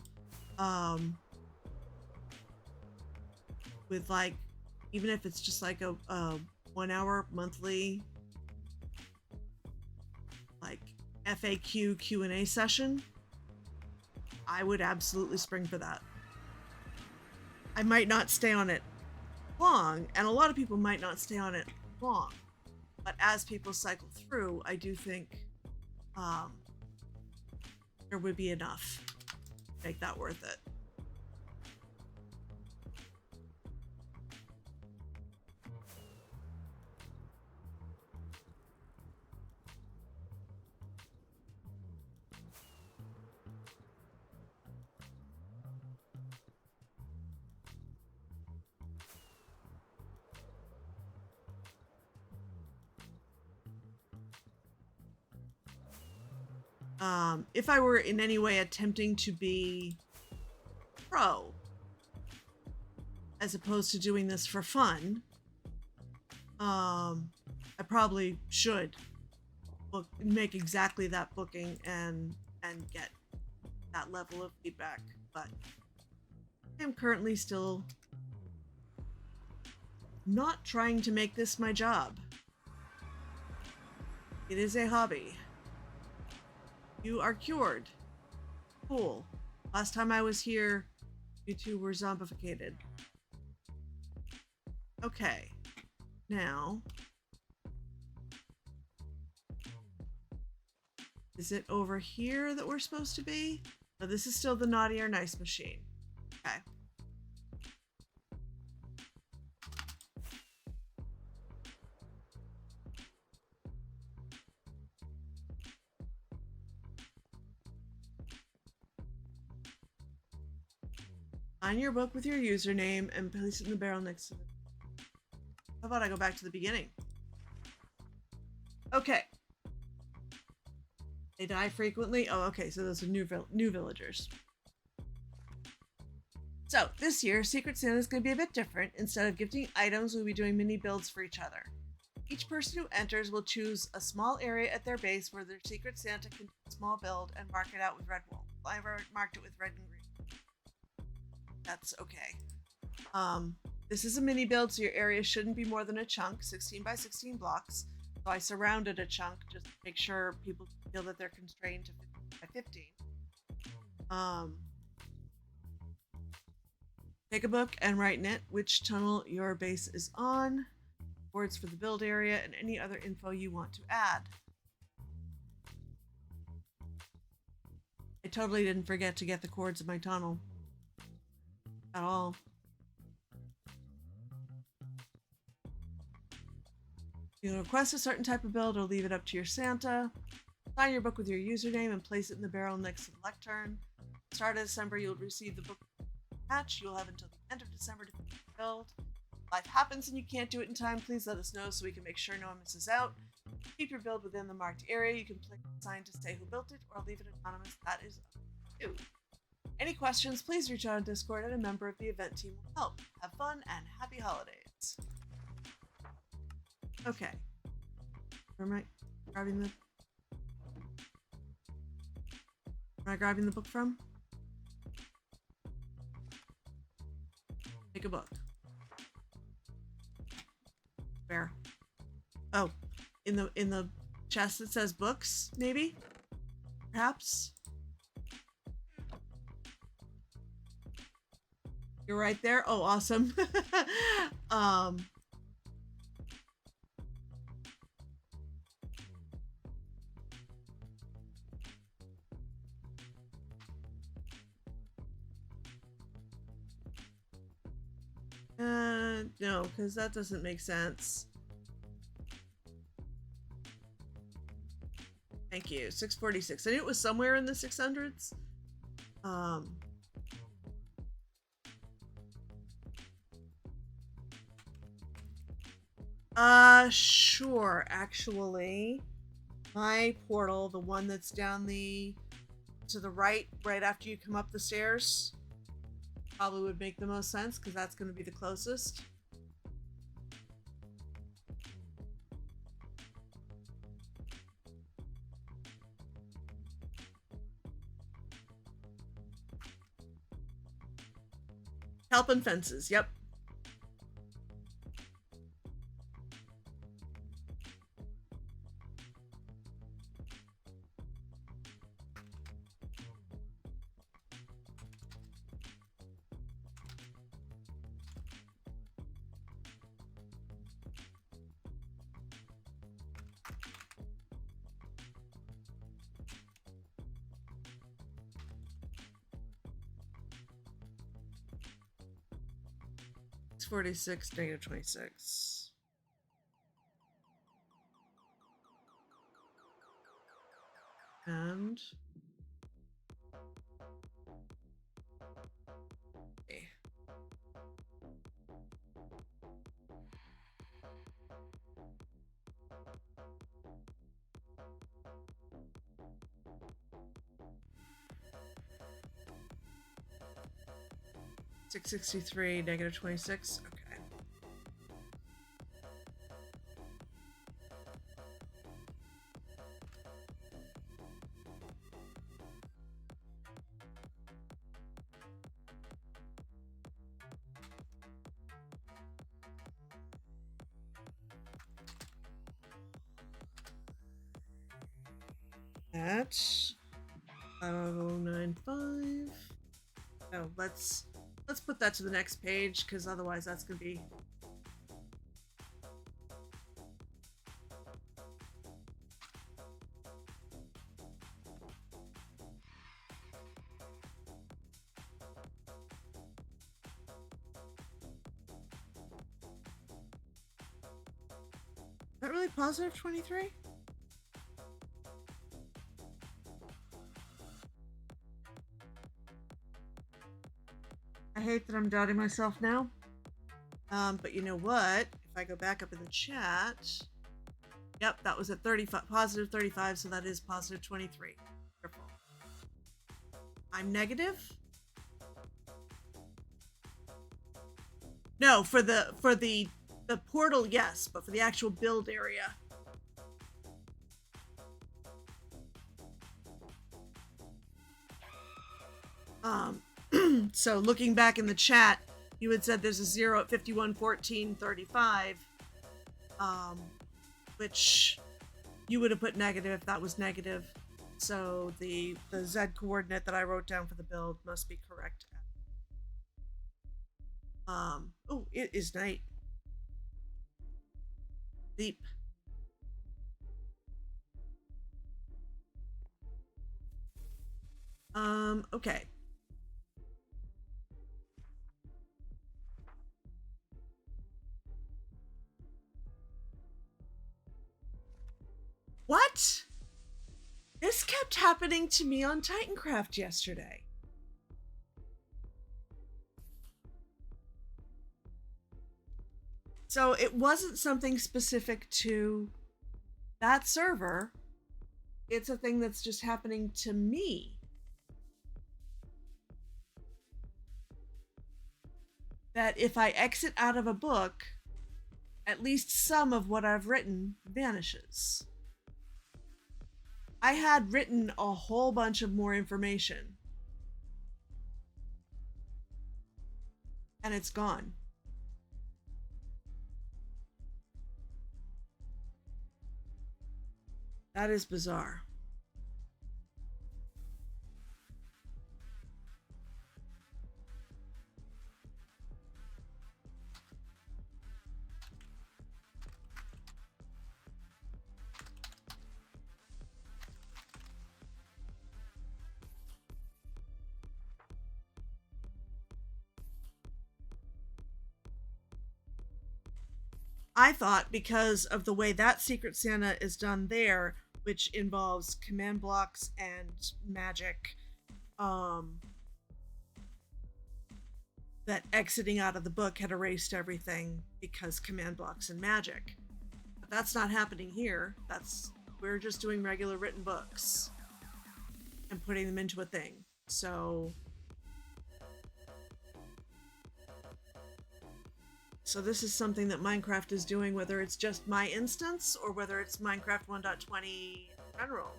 with like, even if it's just like a 1 hour monthly like FAQ Q&A session, I would absolutely spring for that. I might not stay on it long, and a lot of people might not stay on it long, but as people cycle through, I do think there would be enough to make that worth it. If I were in any way attempting to be pro, as opposed to doing this for fun, I probably should make exactly that booking and get that level of feedback. But I'm currently still not trying to make this my job. It is a hobby. You are cured. Cool. Last time I was here, you two were zombificated. Okay. Now, is it over here that we're supposed to be? No, this is still the naughty or nice machine. Okay. Find your book with your username and place it in the barrel next to it. How about I go back to the beginning? Okay. They die frequently? Oh, okay, so those are new villagers. So, this year, Secret Santa is going to be a bit different. Instead of gifting items, we'll be doing mini builds for each other. Each person who enters will choose a small area at their base where their Secret Santa can do a small build and mark it out with red wool. I've marked it with red and green. That's okay. This is a mini build, so your area shouldn't be more than a chunk, 16 by 16 blocks. So I surrounded a chunk just to make sure people feel that they're constrained to 15 by 15. Take a book and write in it which tunnel your base is on, words for the build area, and any other info you want to add. I totally didn't forget to get the coords of my tunnel. At all. You can request a certain type of build or leave it up to your Santa. Sign your book with your username and place it in the barrel next to the lectern. Start of December, you'll receive the book patch. You'll have until the end of December to finish the build. If life happens and you can't do it in time, please let us know so we can make sure no one misses out. Keep your build within the marked area. You can place a sign to say who built it or leave it anonymous. That is up to you. Any questions, please reach out on Discord and a member of the event team will help. Have fun and happy holidays. Okay. Where am I grabbing the... Am I grabbing the book from? Take a book. Where? Oh, in the chest that says books, maybe? Perhaps? You're right there? Oh, awesome. No, because that doesn't make sense. Thank you. 646. I knew it was somewhere in the 600s. Sure, actually. My portal, the one that's down to the right after you come up the stairs, probably would make the most sense because that's going to be the closest. Help and fences, yep. It's 46, negative 26. And okay. 663, negative 26. Okay. That's 5095. Oh, let's put that to the next page, because otherwise that's gonna be. Is that really positive 23? I hate that I'm doubting myself now. But you know what? If I go back up in the chat, yep, that was at 35, positive 35, so that is positive 23. Careful. I'm negative? No, for the portal, yes, but for the actual build area. So looking back in the chat, you had said there's a 0 at 51:14:35, which you would have put negative if that was negative. So the Z coordinate that I wrote down for the build must be correct. Oh, it is night. Deep. Okay. What? This kept happening to me on Titancraft yesterday. So it wasn't something specific to that server. It's a thing that's just happening to me. That if I exit out of a book, at least some of what I've written vanishes. I had written a whole bunch of more information. And it's gone. That is bizarre. I thought because of the way that Secret Santa is done there, which involves command blocks and magic, that exiting out of the book had erased everything because command blocks and magic. But that's not happening here. We're just doing regular written books and putting them into a thing. So this is something that Minecraft is doing, whether it's just my instance or whether it's Minecraft 1.20 in general.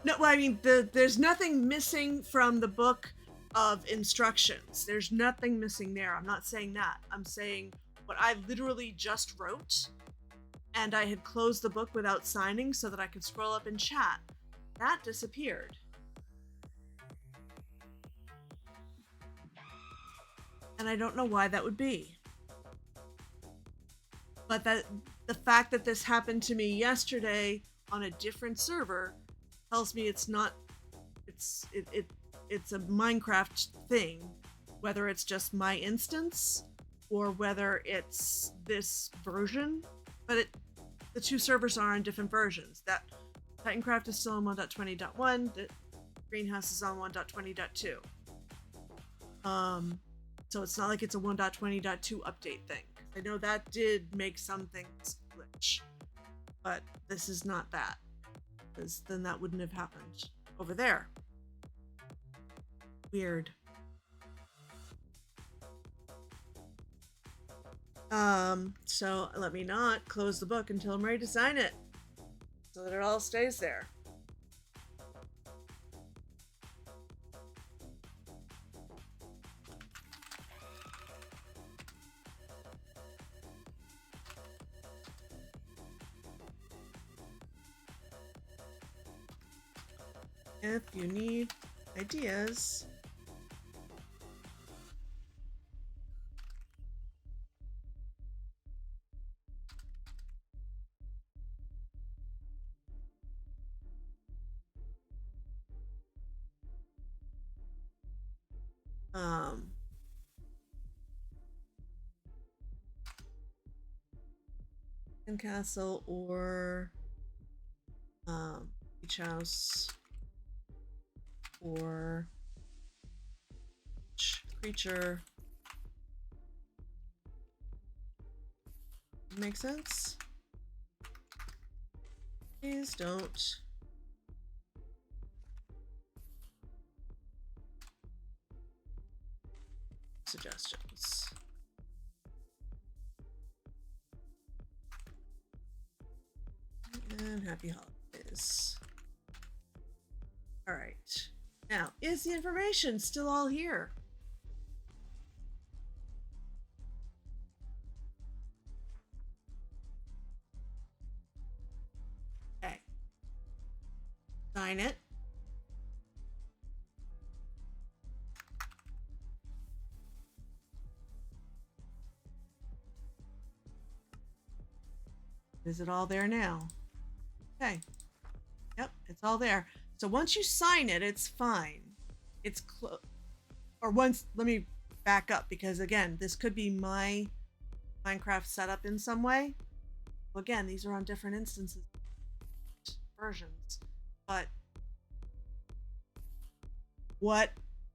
No, well, I mean, there's nothing missing from the book of instructions. There's nothing missing there. I'm not saying that. I'm saying what I literally just wrote, and I had closed the book without signing so that I could scroll up and chat. That disappeared. And I don't know why that would be. But the fact that this happened to me yesterday on a different server tells me it's not, it's a Minecraft thing, whether it's just my instance or whether it's this version, but the two servers are on different versions. That Titancraft is still on 1.20.1, the Greenhouse is on 1.20.2. So it's not like it's a 1.20.2 update thing. I know that did make some things glitch, but this is not that, because then that wouldn't have happened over there. Weird. So let me not close the book until I'm ready to sign it, so that it all stays there. If you need ideas, castle or beach house or creature. Make sense? Please don't. Suggestions. And happy holidays. All right. Now, is the information still all here? Okay. Sign it. Is it all there now? Okay. Yep, it's all there. So once you sign it, it's fine. It's or once, let me back up, because again, this could be my Minecraft setup in some way. Well, again, these are on different instances, versions, but what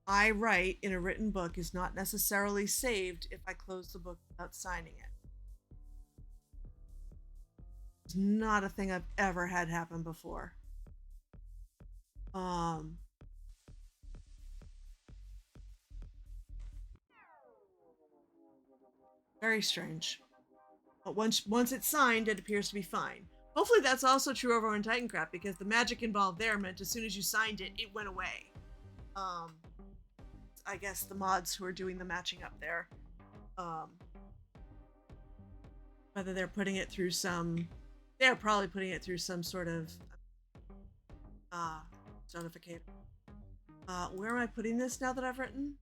I write in a written book is not necessarily saved if I close the book without signing it. It's not a thing I've ever had happen before. Very strange. But once it's signed, it appears to be fine. Hopefully that's also true over on Titancraft, because the magic involved there meant as soon as you signed it, it went away. I guess the mods who are doing the matching up there, whether they're putting it through they're probably putting it through some sort of zonificator. Where am I putting this now that I've written?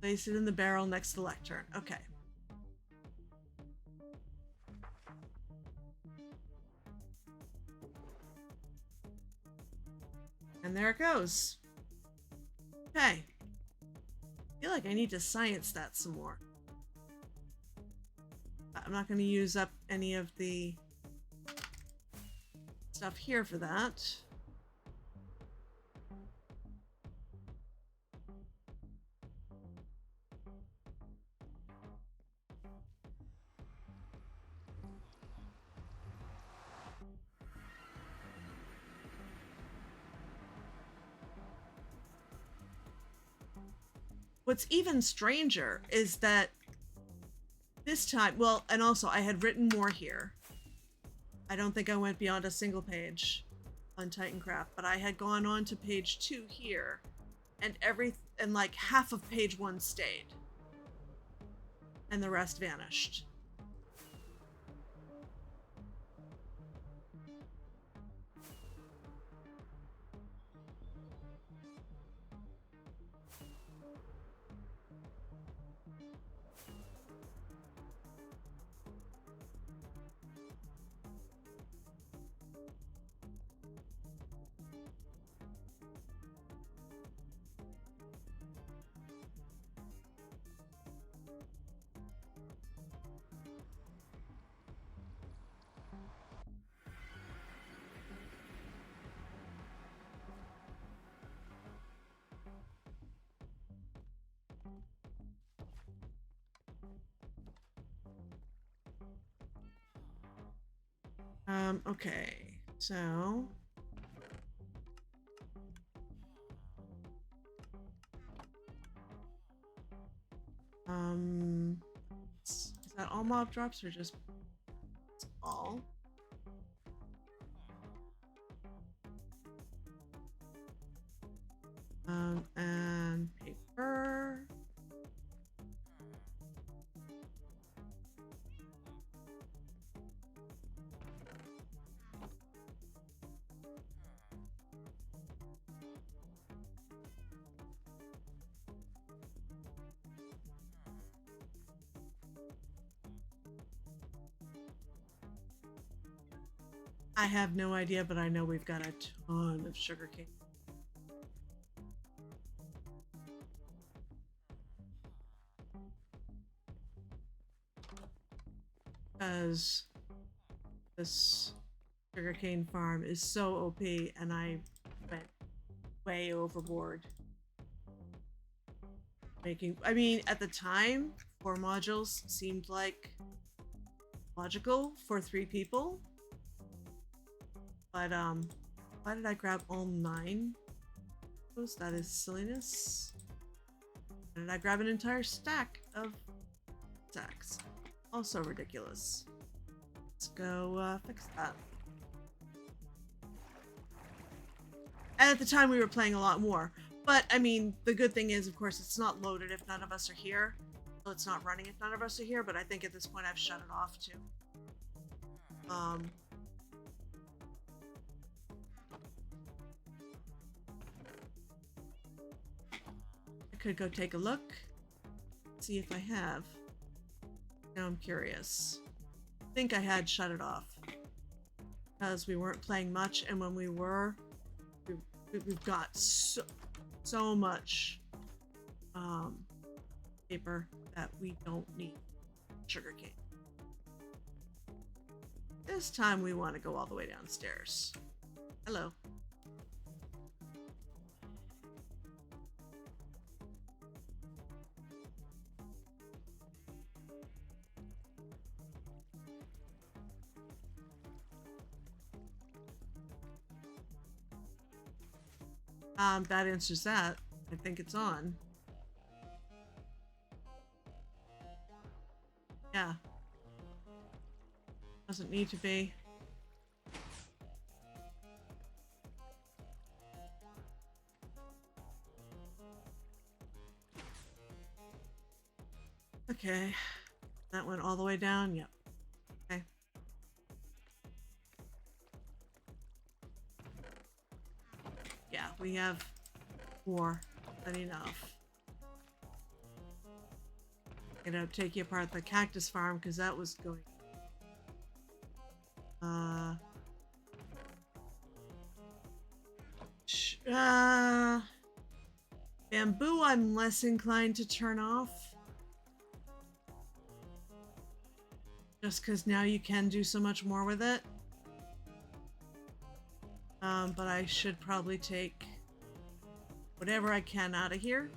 Place it in the barrel next to the lectern. Okay. And there it goes. Okay. I feel like I need to science that some more. I'm not going to use up any of the stuff here for that. What's even stranger is that this time, well, and also I had written more here. I don't think I went beyond a single page on Titancraft, but I had gone on to page 2 here, and like half of page 1 stayed, and the rest vanished. Okay. So is that all mob drops or just all? And paper. I have no idea, but I know we've got a ton of sugarcane. Because this sugarcane farm is so OP and I went way overboard. I mean, at the time, 4 modules seemed like logical for 3 people. But, why did I grab all 9? That is silliness. Why did I grab an entire stack of stacks? Also ridiculous. Let's go fix that. And at the time we were playing a lot more. But, I mean, the good thing is, of course, it's not loaded if none of us are here. So it's not running if none of us are here, but I think at this point I've shut it off too. I could go take a look, see if I have. Now I'm curious. I think I had shut it off because we weren't playing much, and when we were, we've got so much paper that we don't need sugarcane. This time we want to go all the way downstairs. Hello. That answers that. I think it's on. Yeah. Doesn't need to be. Okay. That went all the way down? Yep. Okay. Yeah, we have more than enough. I'm gonna take you apart the cactus farm because that was going. Bamboo, I'm less inclined to turn off. Just because now you can do so much more with it. But I should probably take whatever I can out of here.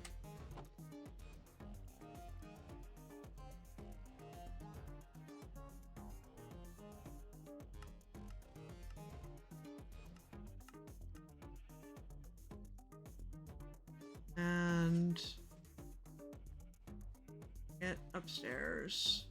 And get upstairs.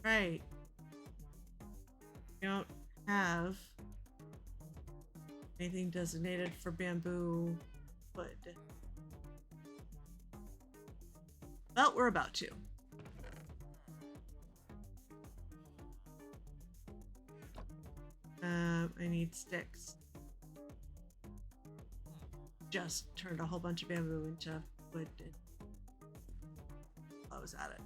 Right. We don't have anything designated for bamboo wood. But we're about to. I need sticks. Just turned a whole bunch of bamboo into wood. I was at it.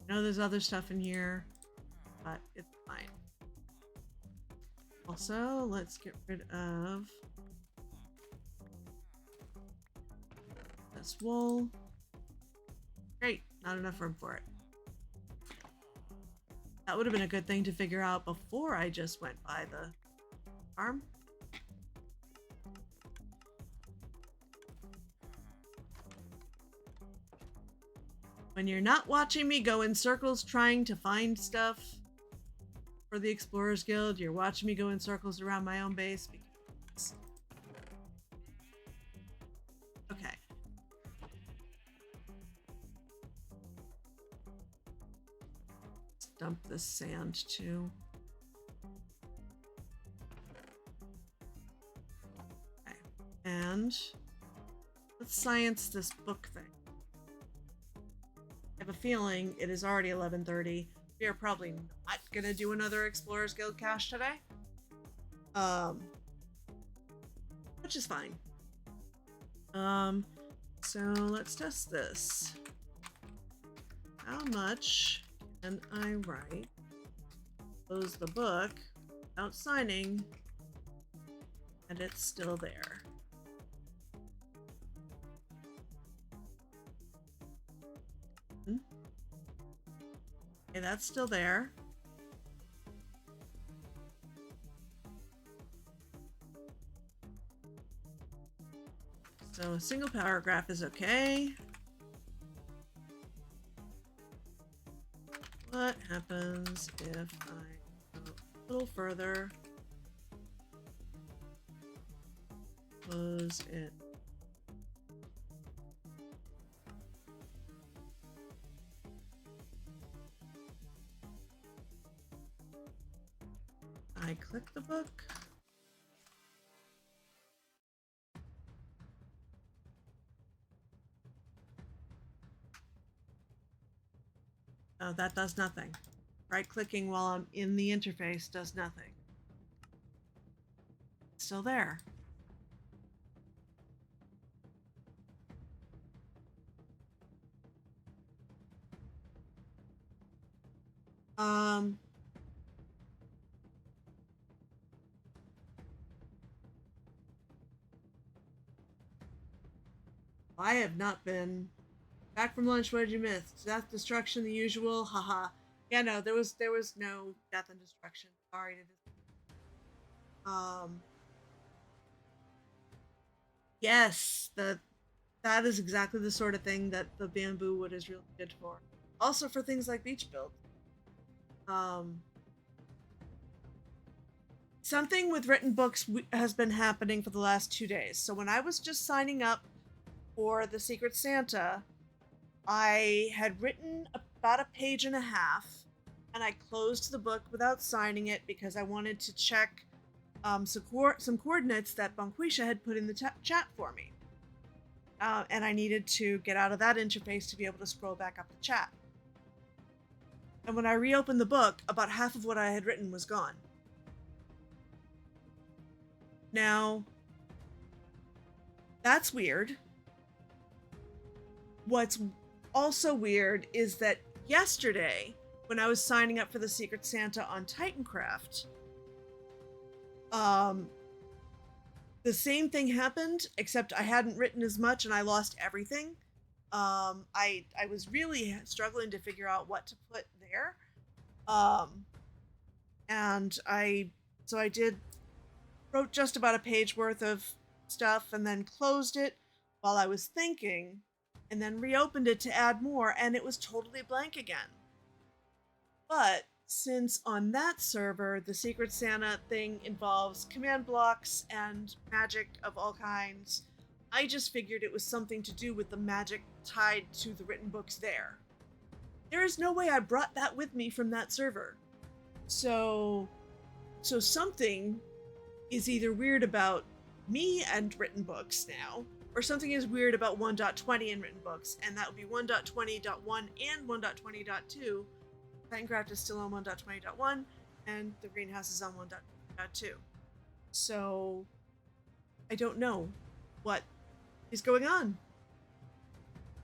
I know there's other stuff in here, but it's fine. Also, let's get rid of this wool. Great, not enough room for it. That would have been a good thing to figure out before I just went by the farm. When you're not watching me go in circles trying to find stuff for the Explorers Guild, you're watching me go in circles around my own base because... Okay. Let's dump this sand too. Okay. And let's science this book thing. I have a feeling it is already 11:30. We are probably not gonna do another Explorers Guild cache today. Which is fine. So let's test this. How much can I write? Close the book without signing, and it's still there. Okay, that's still there. So a single paragraph is okay. What happens if I go a little further? Close it. I click the book. Oh, that does nothing. Right-clicking while I'm in the interface does nothing. It's still there. I have not been back from lunch. What did you miss? Death, destruction, the usual. Haha. Yeah, no, there was no death and destruction. Sorry to yes, that is exactly the sort of thing that the bamboo wood is really good for. Also for things like beach build. Something with written books has been happening for the last 2 days. So when I was just signing up for the Secret Santa, I had written about a page and a half, and I closed the book without signing it because I wanted to check some coordinates that Bonquisha had put in the chat for me. And I needed to get out of that interface to be able to scroll back up the chat. And when I reopened the book, about half of what I had written was gone. Now, that's weird. What's also weird is that yesterday, when I was signing up for the Secret Santa on Titancraft, the same thing happened, except I hadn't written as much and I lost everything. I was really struggling to figure out what to put there. And I wrote just about a page worth of stuff and then closed it while I was thinking, and then reopened it to add more, and it was totally blank again. But since on that server, the Secret Santa thing involves command blocks and magic of all kinds, I just figured it was something to do with the magic tied to the written books there. There is no way I brought that with me from that server. So something is either weird about me and written books now, or something is weird about 1.20 and written books, and that would be 1.20.1 and 1.20.2. Titancraft is still on 1.20.1, and the greenhouse is on 1.20.2. So I don't know what is going on.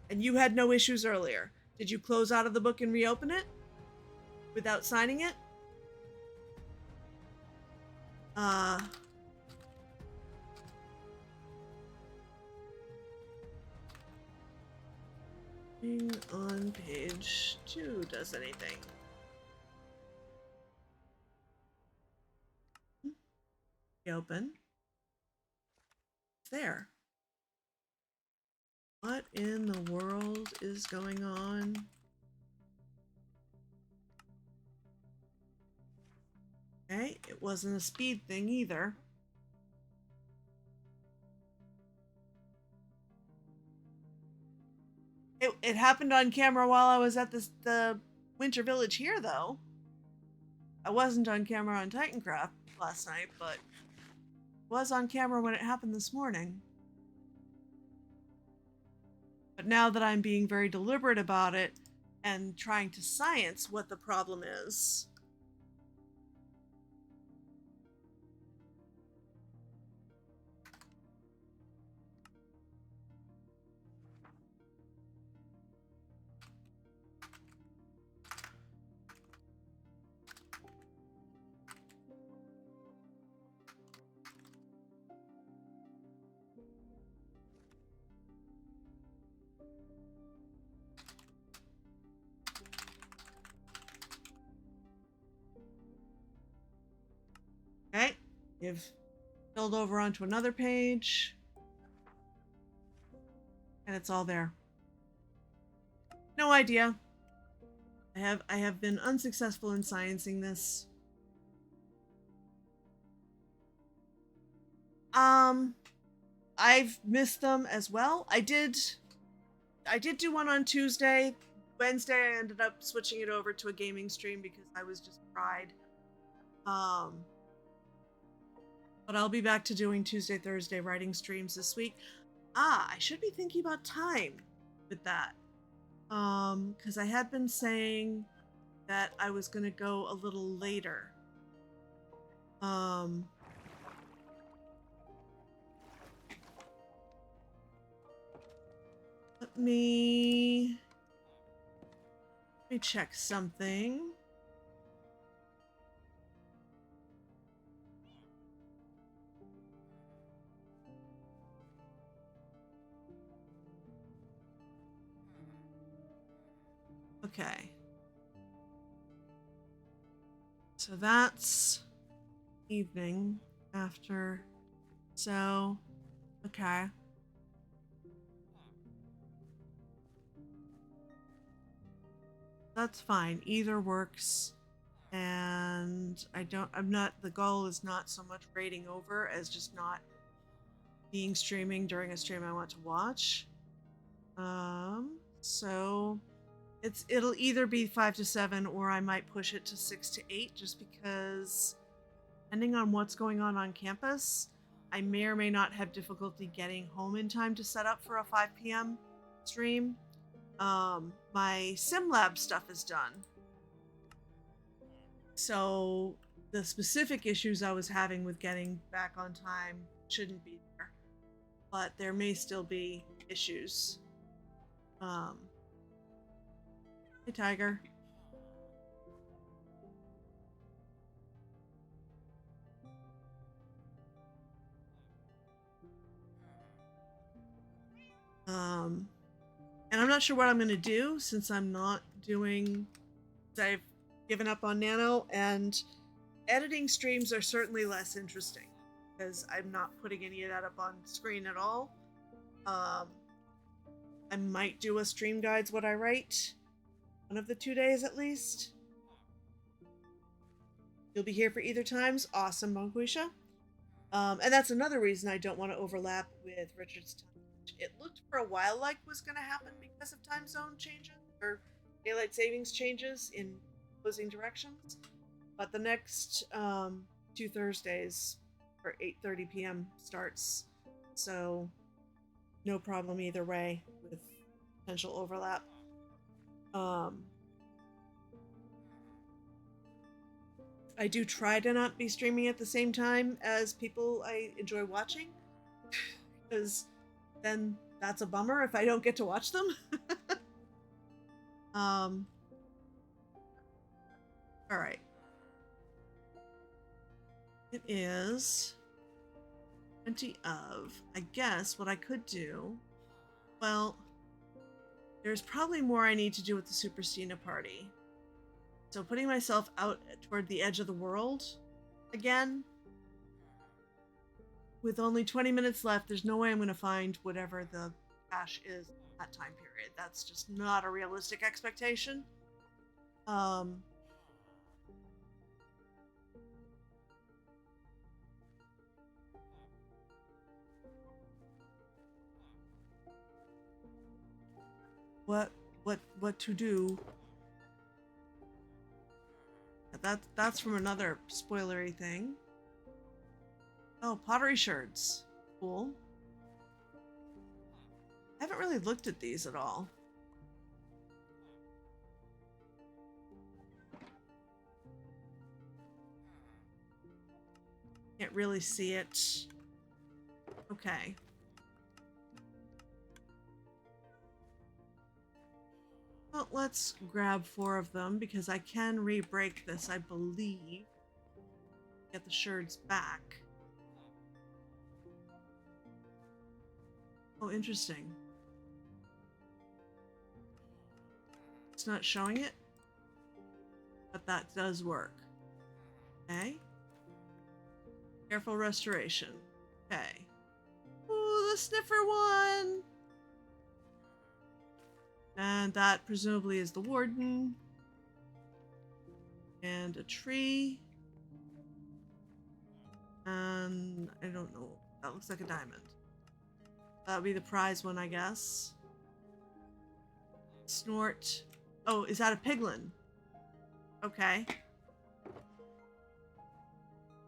And you had no issues earlier. Did you close out of the book and reopen it without signing it? On page 2 does anything. Reopen. It's there. What in the world is going on? Okay, it wasn't a speed thing either. It happened on camera while I was at the Winter Village here, though. I wasn't on camera on Titancraft last night, but was on camera when it happened this morning. But now that I'm being very deliberate about it and trying to science what the problem is, okay, you've filled over onto another page, and it's all there. No idea. I have been unsuccessful in sciencing this. I've missed them as well. I did do one on Tuesday. Wednesday I ended up switching it over to a gaming stream because I was just fried. But I'll be back to doing Tuesday, Thursday writing streams this week. I should be thinking about time with that. Because I had been saying that I was gonna go a little later. Let me check something. Okay. So that's evening after. So, okay. That's fine. Either works. And the goal is not so much raiding over as just not being streaming during a stream I want to watch. So it'll either be 5 to 7 or I might push it to 6 to 8 just because depending on what's going on campus, I may or may not have difficulty getting home in time to set up for a 5 p.m. stream. My sim lab stuff is done. So the specific issues I was having with getting back on time shouldn't be there. But there may still be issues. Hey, Tiger. And I'm not sure what I'm going to do since I'm not doing... I've given up on Nano, and editing streams are certainly less interesting because I'm not putting any of that up on screen at all. I might do a stream guides what I write one of the 2 days at least. You'll be here for either times. Awesome, Monguisha. And that's another reason I don't want to overlap with Richard's time. It looked for a while like was going to happen because of time zone changes or daylight savings changes in opposing directions. But the next 2 Thursdays for 8:30 p.m. starts. So no problem either way with potential overlap. I do try to not be streaming at the same time as people I enjoy watching, because then that's a bummer if I don't get to watch them. All right. It is 20 of. I guess what I could do. Well, there's probably more I need to do with the Superstina party. So putting myself out toward the edge of the world again. With only 20 minutes left, there's no way I'm going to find whatever the cache is that time period. That's just not a realistic expectation. What to do? That's from another spoilery thing. Oh, pottery sherds. Cool. I haven't really looked at these at all. Can't really see it. Okay. Well, let's grab 4 of them because I can re-break this, I believe. Get the sherds back. Oh, interesting. It's not showing it, but that does work. Okay. Careful restoration. Okay. Ooh, the sniffer one! And that presumably is the warden. And a tree. And I don't know. That looks like a diamond. That would be the prize one, I guess. Snort. Oh, is that a piglin? Okay.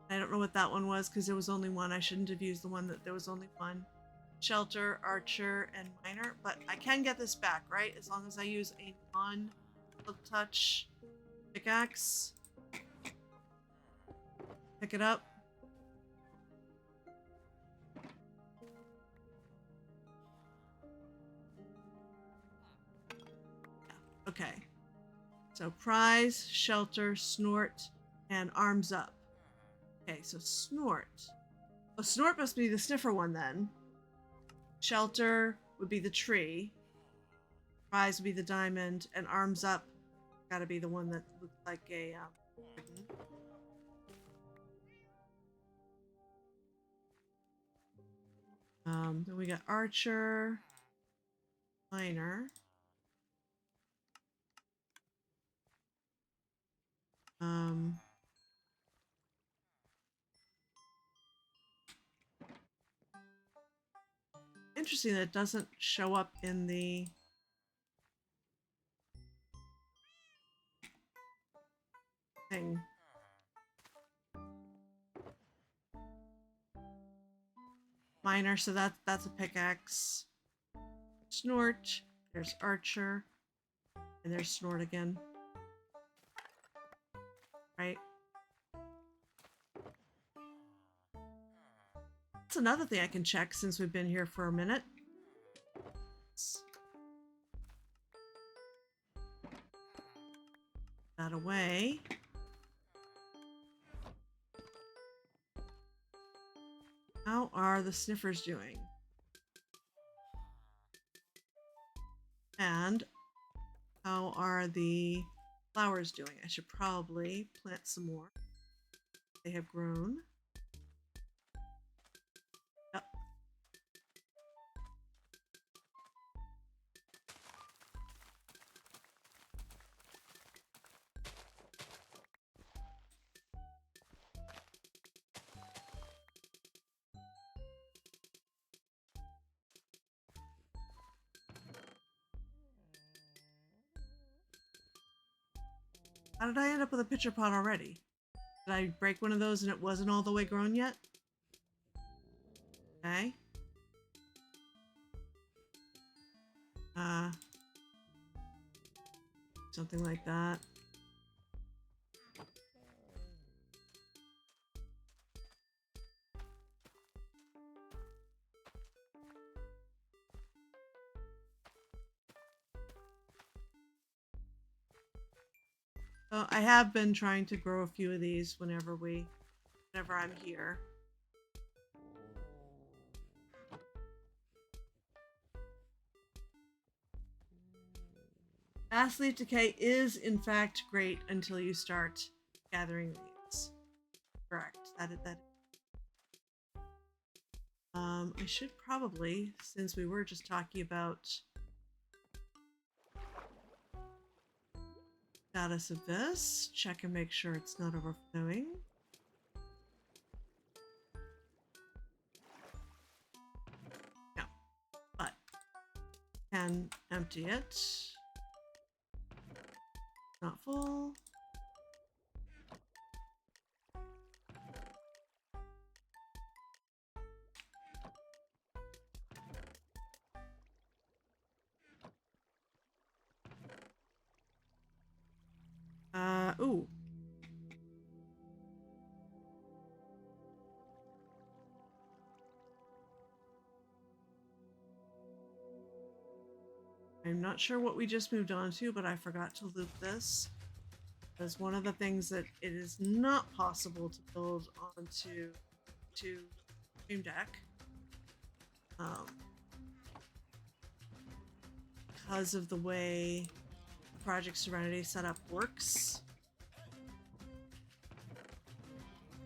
I don't know what that one was because there was only one. I shouldn't have used the one that there was only one. Shelter, archer, and miner. But I can get this back, right? As long as I use a non-touch pickaxe. Pick it up. Yeah, okay. So prize, shelter, snort, and arms up. Okay, so snort. Oh, snort must be the sniffer one then. Shelter would be the tree. Prize would be the diamond, and arms up gotta be the one that looks like a then we got archer, miner, interesting that it doesn't show up in the thing. Miner, so that's a pickaxe. Snort, there's archer, and there's snort again. Right? That's another thing I can check since we've been here for a minute. That away. How are the sniffers doing? And how are the flowers doing? I should probably plant some more. They have grown. Yep. How did I end up with a pitcher pot already? Did I break one of those and it wasn't all the way grown yet? Okay. Something like that. I have been trying to grow a few of these whenever I'm here. Fast leaf decay is in fact great until you start gathering leaves. Correct. That. I should probably, since we were just talking about status of this, check and make sure it's not overflowing. No, but can empty it. Not full. Ooh. I'm not sure what we just moved on to, but I forgot to loop this. Because one of the things that it is not possible to build onto Stream Deck. Because of the way Project Serenity setup works.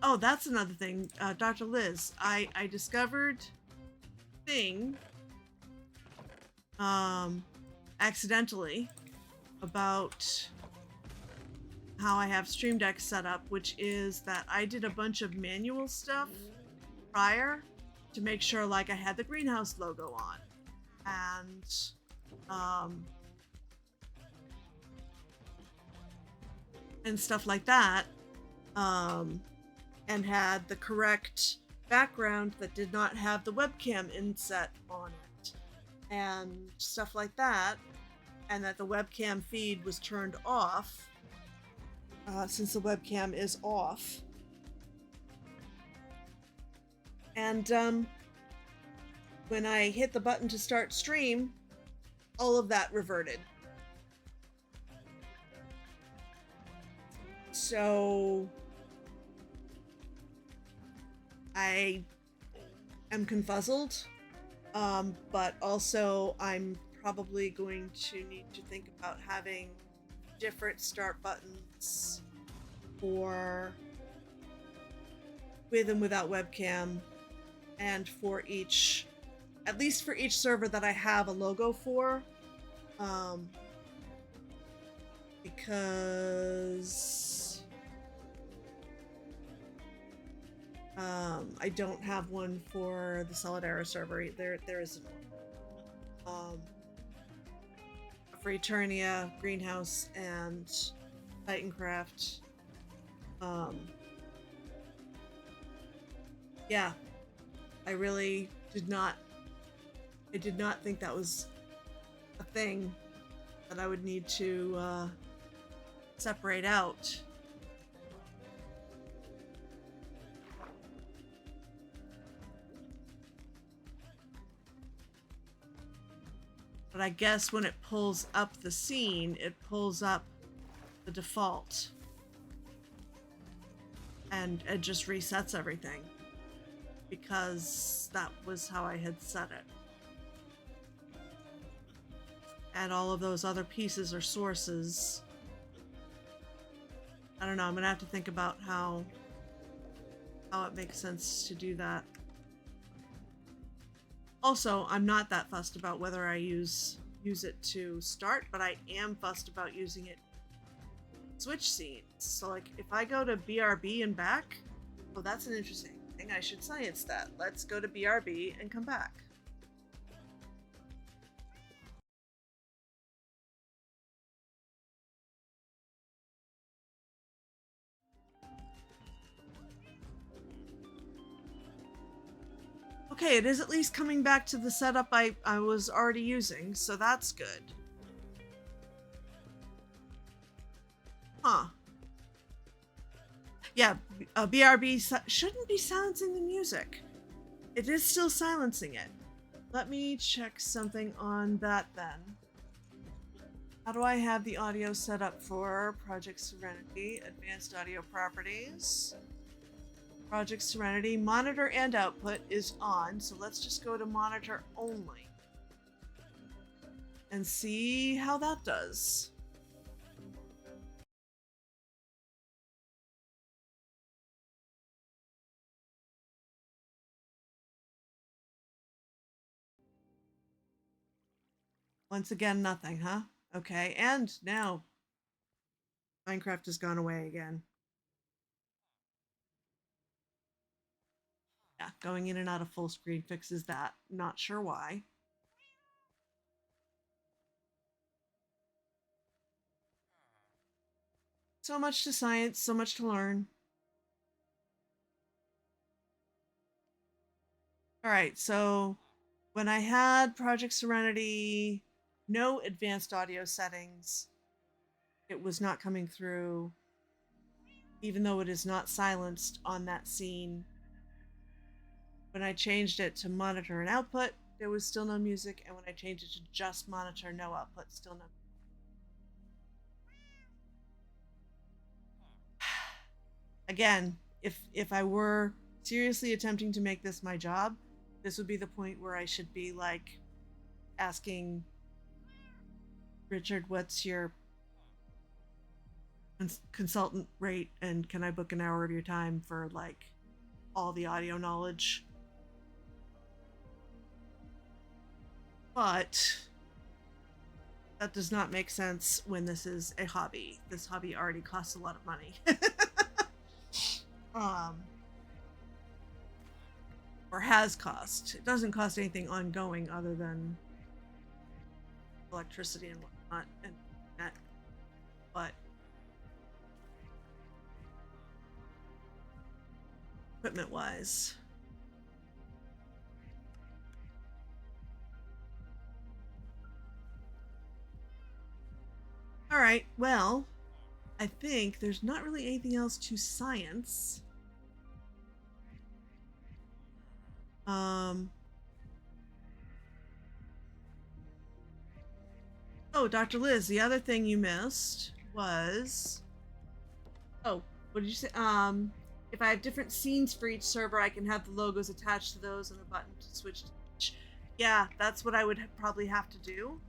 Oh, that's another thing, Dr. Liz. I discovered thing accidentally about how I have Stream Deck set up, which is that I did a bunch of manual stuff prior to make sure like I had the greenhouse logo on and stuff like that, and had the correct background that did not have the webcam inset on it and stuff like that, and that the webcam feed was turned off since the webcam is off. And when I hit the button to start stream, all of that reverted. So I am confuzzled, but also I'm probably going to need to think about having different start buttons for with and without webcam, and for each, at least for each server that I have a logo for, because I don't have one for the Solidera server. There isn't one. For Eternia, Greenhouse, and Titancraft. Yeah, I really did not think that was a thing that I would need to separate out. But I guess when it pulls up the scene, it pulls up the default. And it just resets everything. Because that was how I had set it. And all of those other pieces are sources. I don't know, I'm gonna have to think about how it makes sense to do that. Also, I'm not that fussed about whether I use it to start, but I am fussed about using it switch scenes. So like if I go to BRB and back, oh, that's an interesting thing. I should science that. Let's go to BRB and come back. Okay, it is at least coming back to the setup I was already using, so that's good. Huh. Yeah, BRB shouldn't be silencing the music. It is still silencing it. Let me check something on that then. How do I have the audio set up for Project Serenity? Advanced audio properties. Project Serenity, monitor and output is on, so let's just go to monitor only and see how that does. Once again, nothing, huh? Okay, and now Minecraft has gone away again. Yeah, going in and out of full screen fixes that. Not sure why. So much to science, so much to learn. All right, so when I had Project Serenity, no advanced audio settings, it was not coming through, even though it is not silenced on that scene. When I changed it to monitor and output, there was still no music, and when I changed it to just monitor, no output, still no. Again, if I were seriously attempting to make this my job, this would be the point where I should be like asking Richard, what's your consultant rate, and can I book an hour of your time for like all the audio knowledge? But that does not make sense when this is a hobby. This hobby already costs a lot of money. um or has cost. It doesn't cost anything ongoing other than electricity and whatnot and that, but equipment wise. All right, well, I think there's not really anything else to science. Oh, Dr. Liz, the other thing you missed was, oh, what did you say? If I have different scenes for each server, I can have the logos attached to those and a button to switch to each. Yeah, that's what I would probably have to do.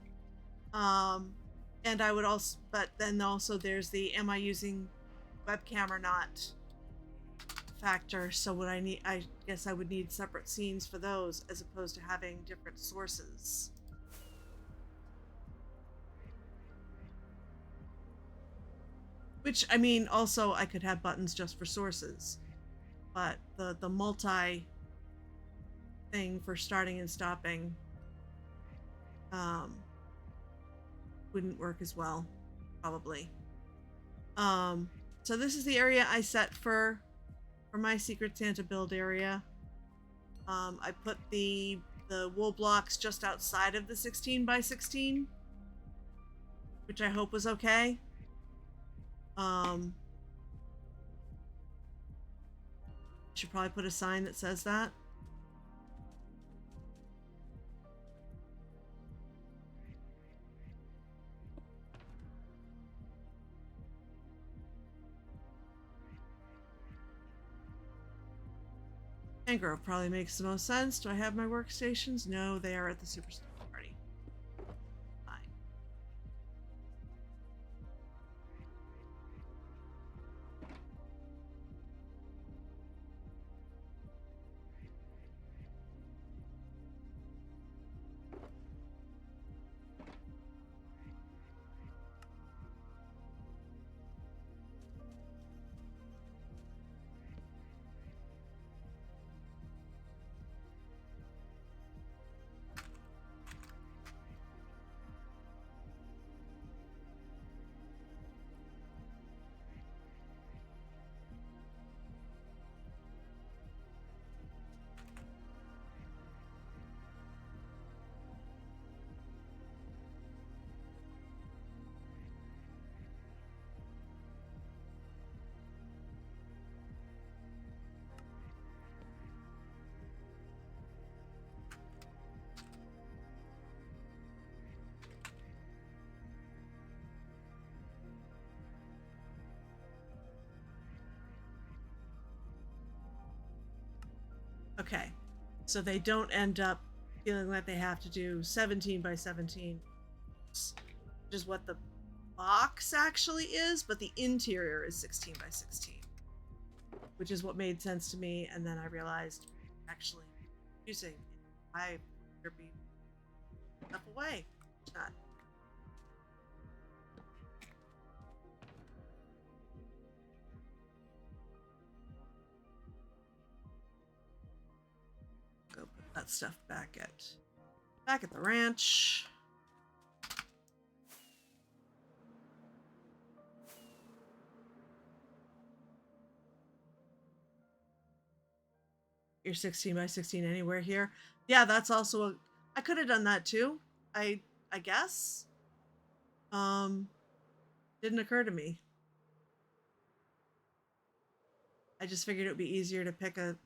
And I would also, but then also there's the am I using webcam or not factor. So what I guess I would need separate scenes for those as opposed to having different sources. Which, I mean, also I could have buttons just for sources, but the multi thing for starting and stopping wouldn't work as well, probably. So this is the area I set for my Secret Santa build area. I put the wool blocks just outside of the 16 by 16, which I hope was okay. Should probably put a sign that says that. Mangrove probably makes the most sense. Do I have my workstations? No, they are at the Superstar party. Fine. Okay. So they don't end up feeling like they have to do 17 by 17, which is what the box actually is, but the interior is 16 by 16, which is what made sense to me. And then I realized actually using I better be stuff away. Not. Go put that stuff back at the ranch. Your 16 by 16 anywhere here. Yeah, that's also I could have done that too. I guess. Didn't occur to me. I just figured it would be easier to pick an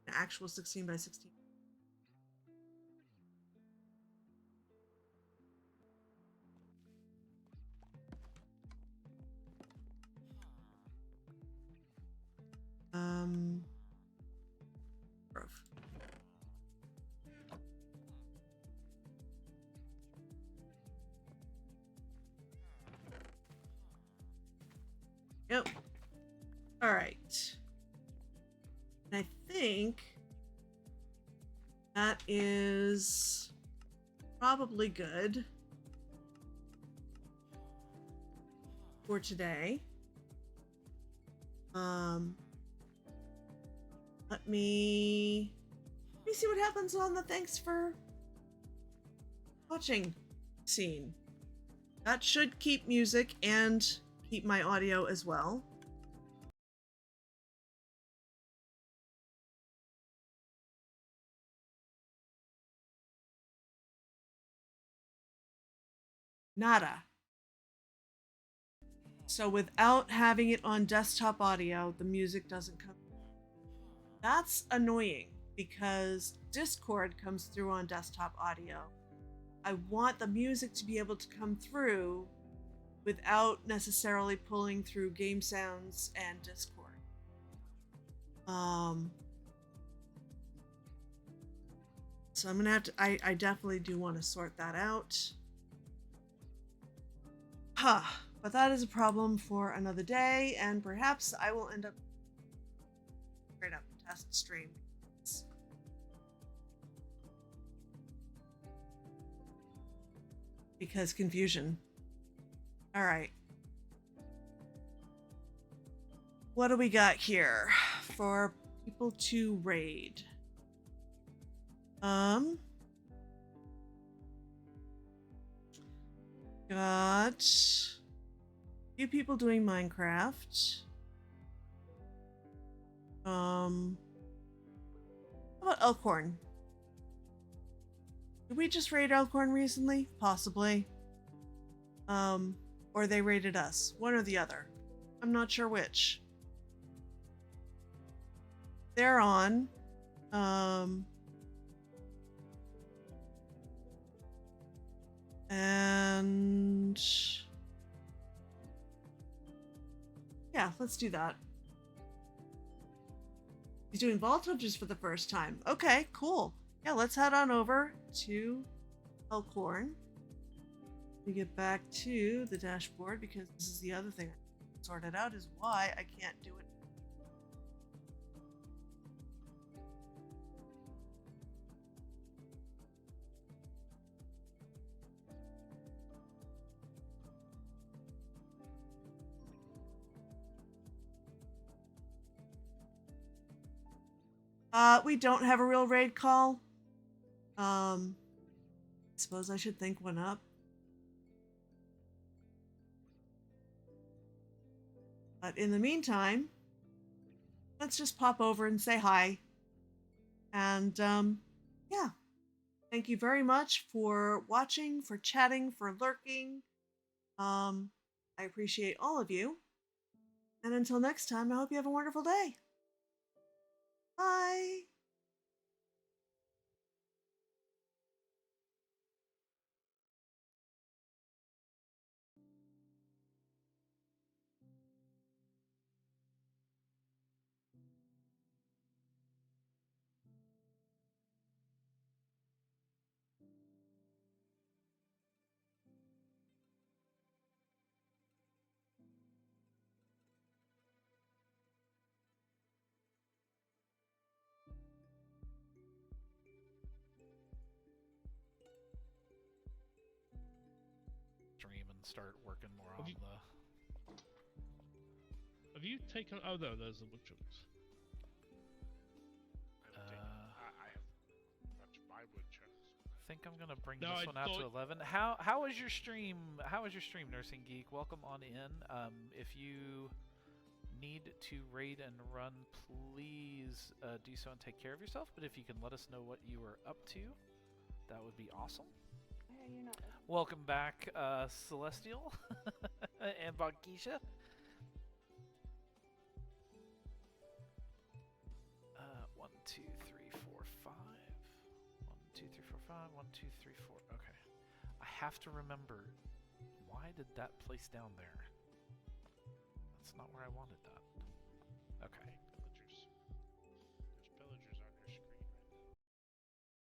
actual 16 by 16. Grove. Yep. All right. And I think that is probably good for today. Let me see what happens on the thanks for watching scene. That should keep music and keep my audio as well. Nada. So without having it on desktop audio, the music doesn't come. That's annoying because Discord comes through on desktop audio. I want the music to be able to come through without necessarily pulling through game sounds and Discord. So I'm gonna have to, I definitely do want to sort that out. But that is a problem for another day, and perhaps I will end up straight up test stream. Because confusion. Alright. What do we got here for people to raid? Got a few people doing Minecraft. How about Elkhorn? Did we just raid Elkhorn recently? Possibly. Or they raided us. One or the other. I'm not sure which. They're on. And yeah, let's do that. He's doing Vault Hunters for the first time. Okay, cool. Yeah, let's head on over to Elkhorn. We get back to the dashboard because this is the other thing I sorted out is why I can't do it. We don't have a real raid call. I suppose I should think one up. But in the meantime, let's just pop over and say hi. And yeah, thank you very much for watching, for chatting, for lurking. I appreciate all of you. And until next time, I hope you have a wonderful day. Bye. start working more on the... Have you taken... Oh, no, there's the woodchucks. I have much my woodchucks. I think I'm gonna bring No, this I one out to thought- 11. How was your stream? How was your stream, Nursing Geek? Welcome on in. If you need to raid and run, please do so and take care of yourself. But if you can let us know what you are up to, that would be awesome. Why are you not listening? Welcome back, Celestial and Bogkeisha. 1, 2, 3, 4, 5. 1, 2, 3, 4, 5. 1, 2, 3, 4. Okay. I have to remember, why did that place down there? That's not where I wanted that.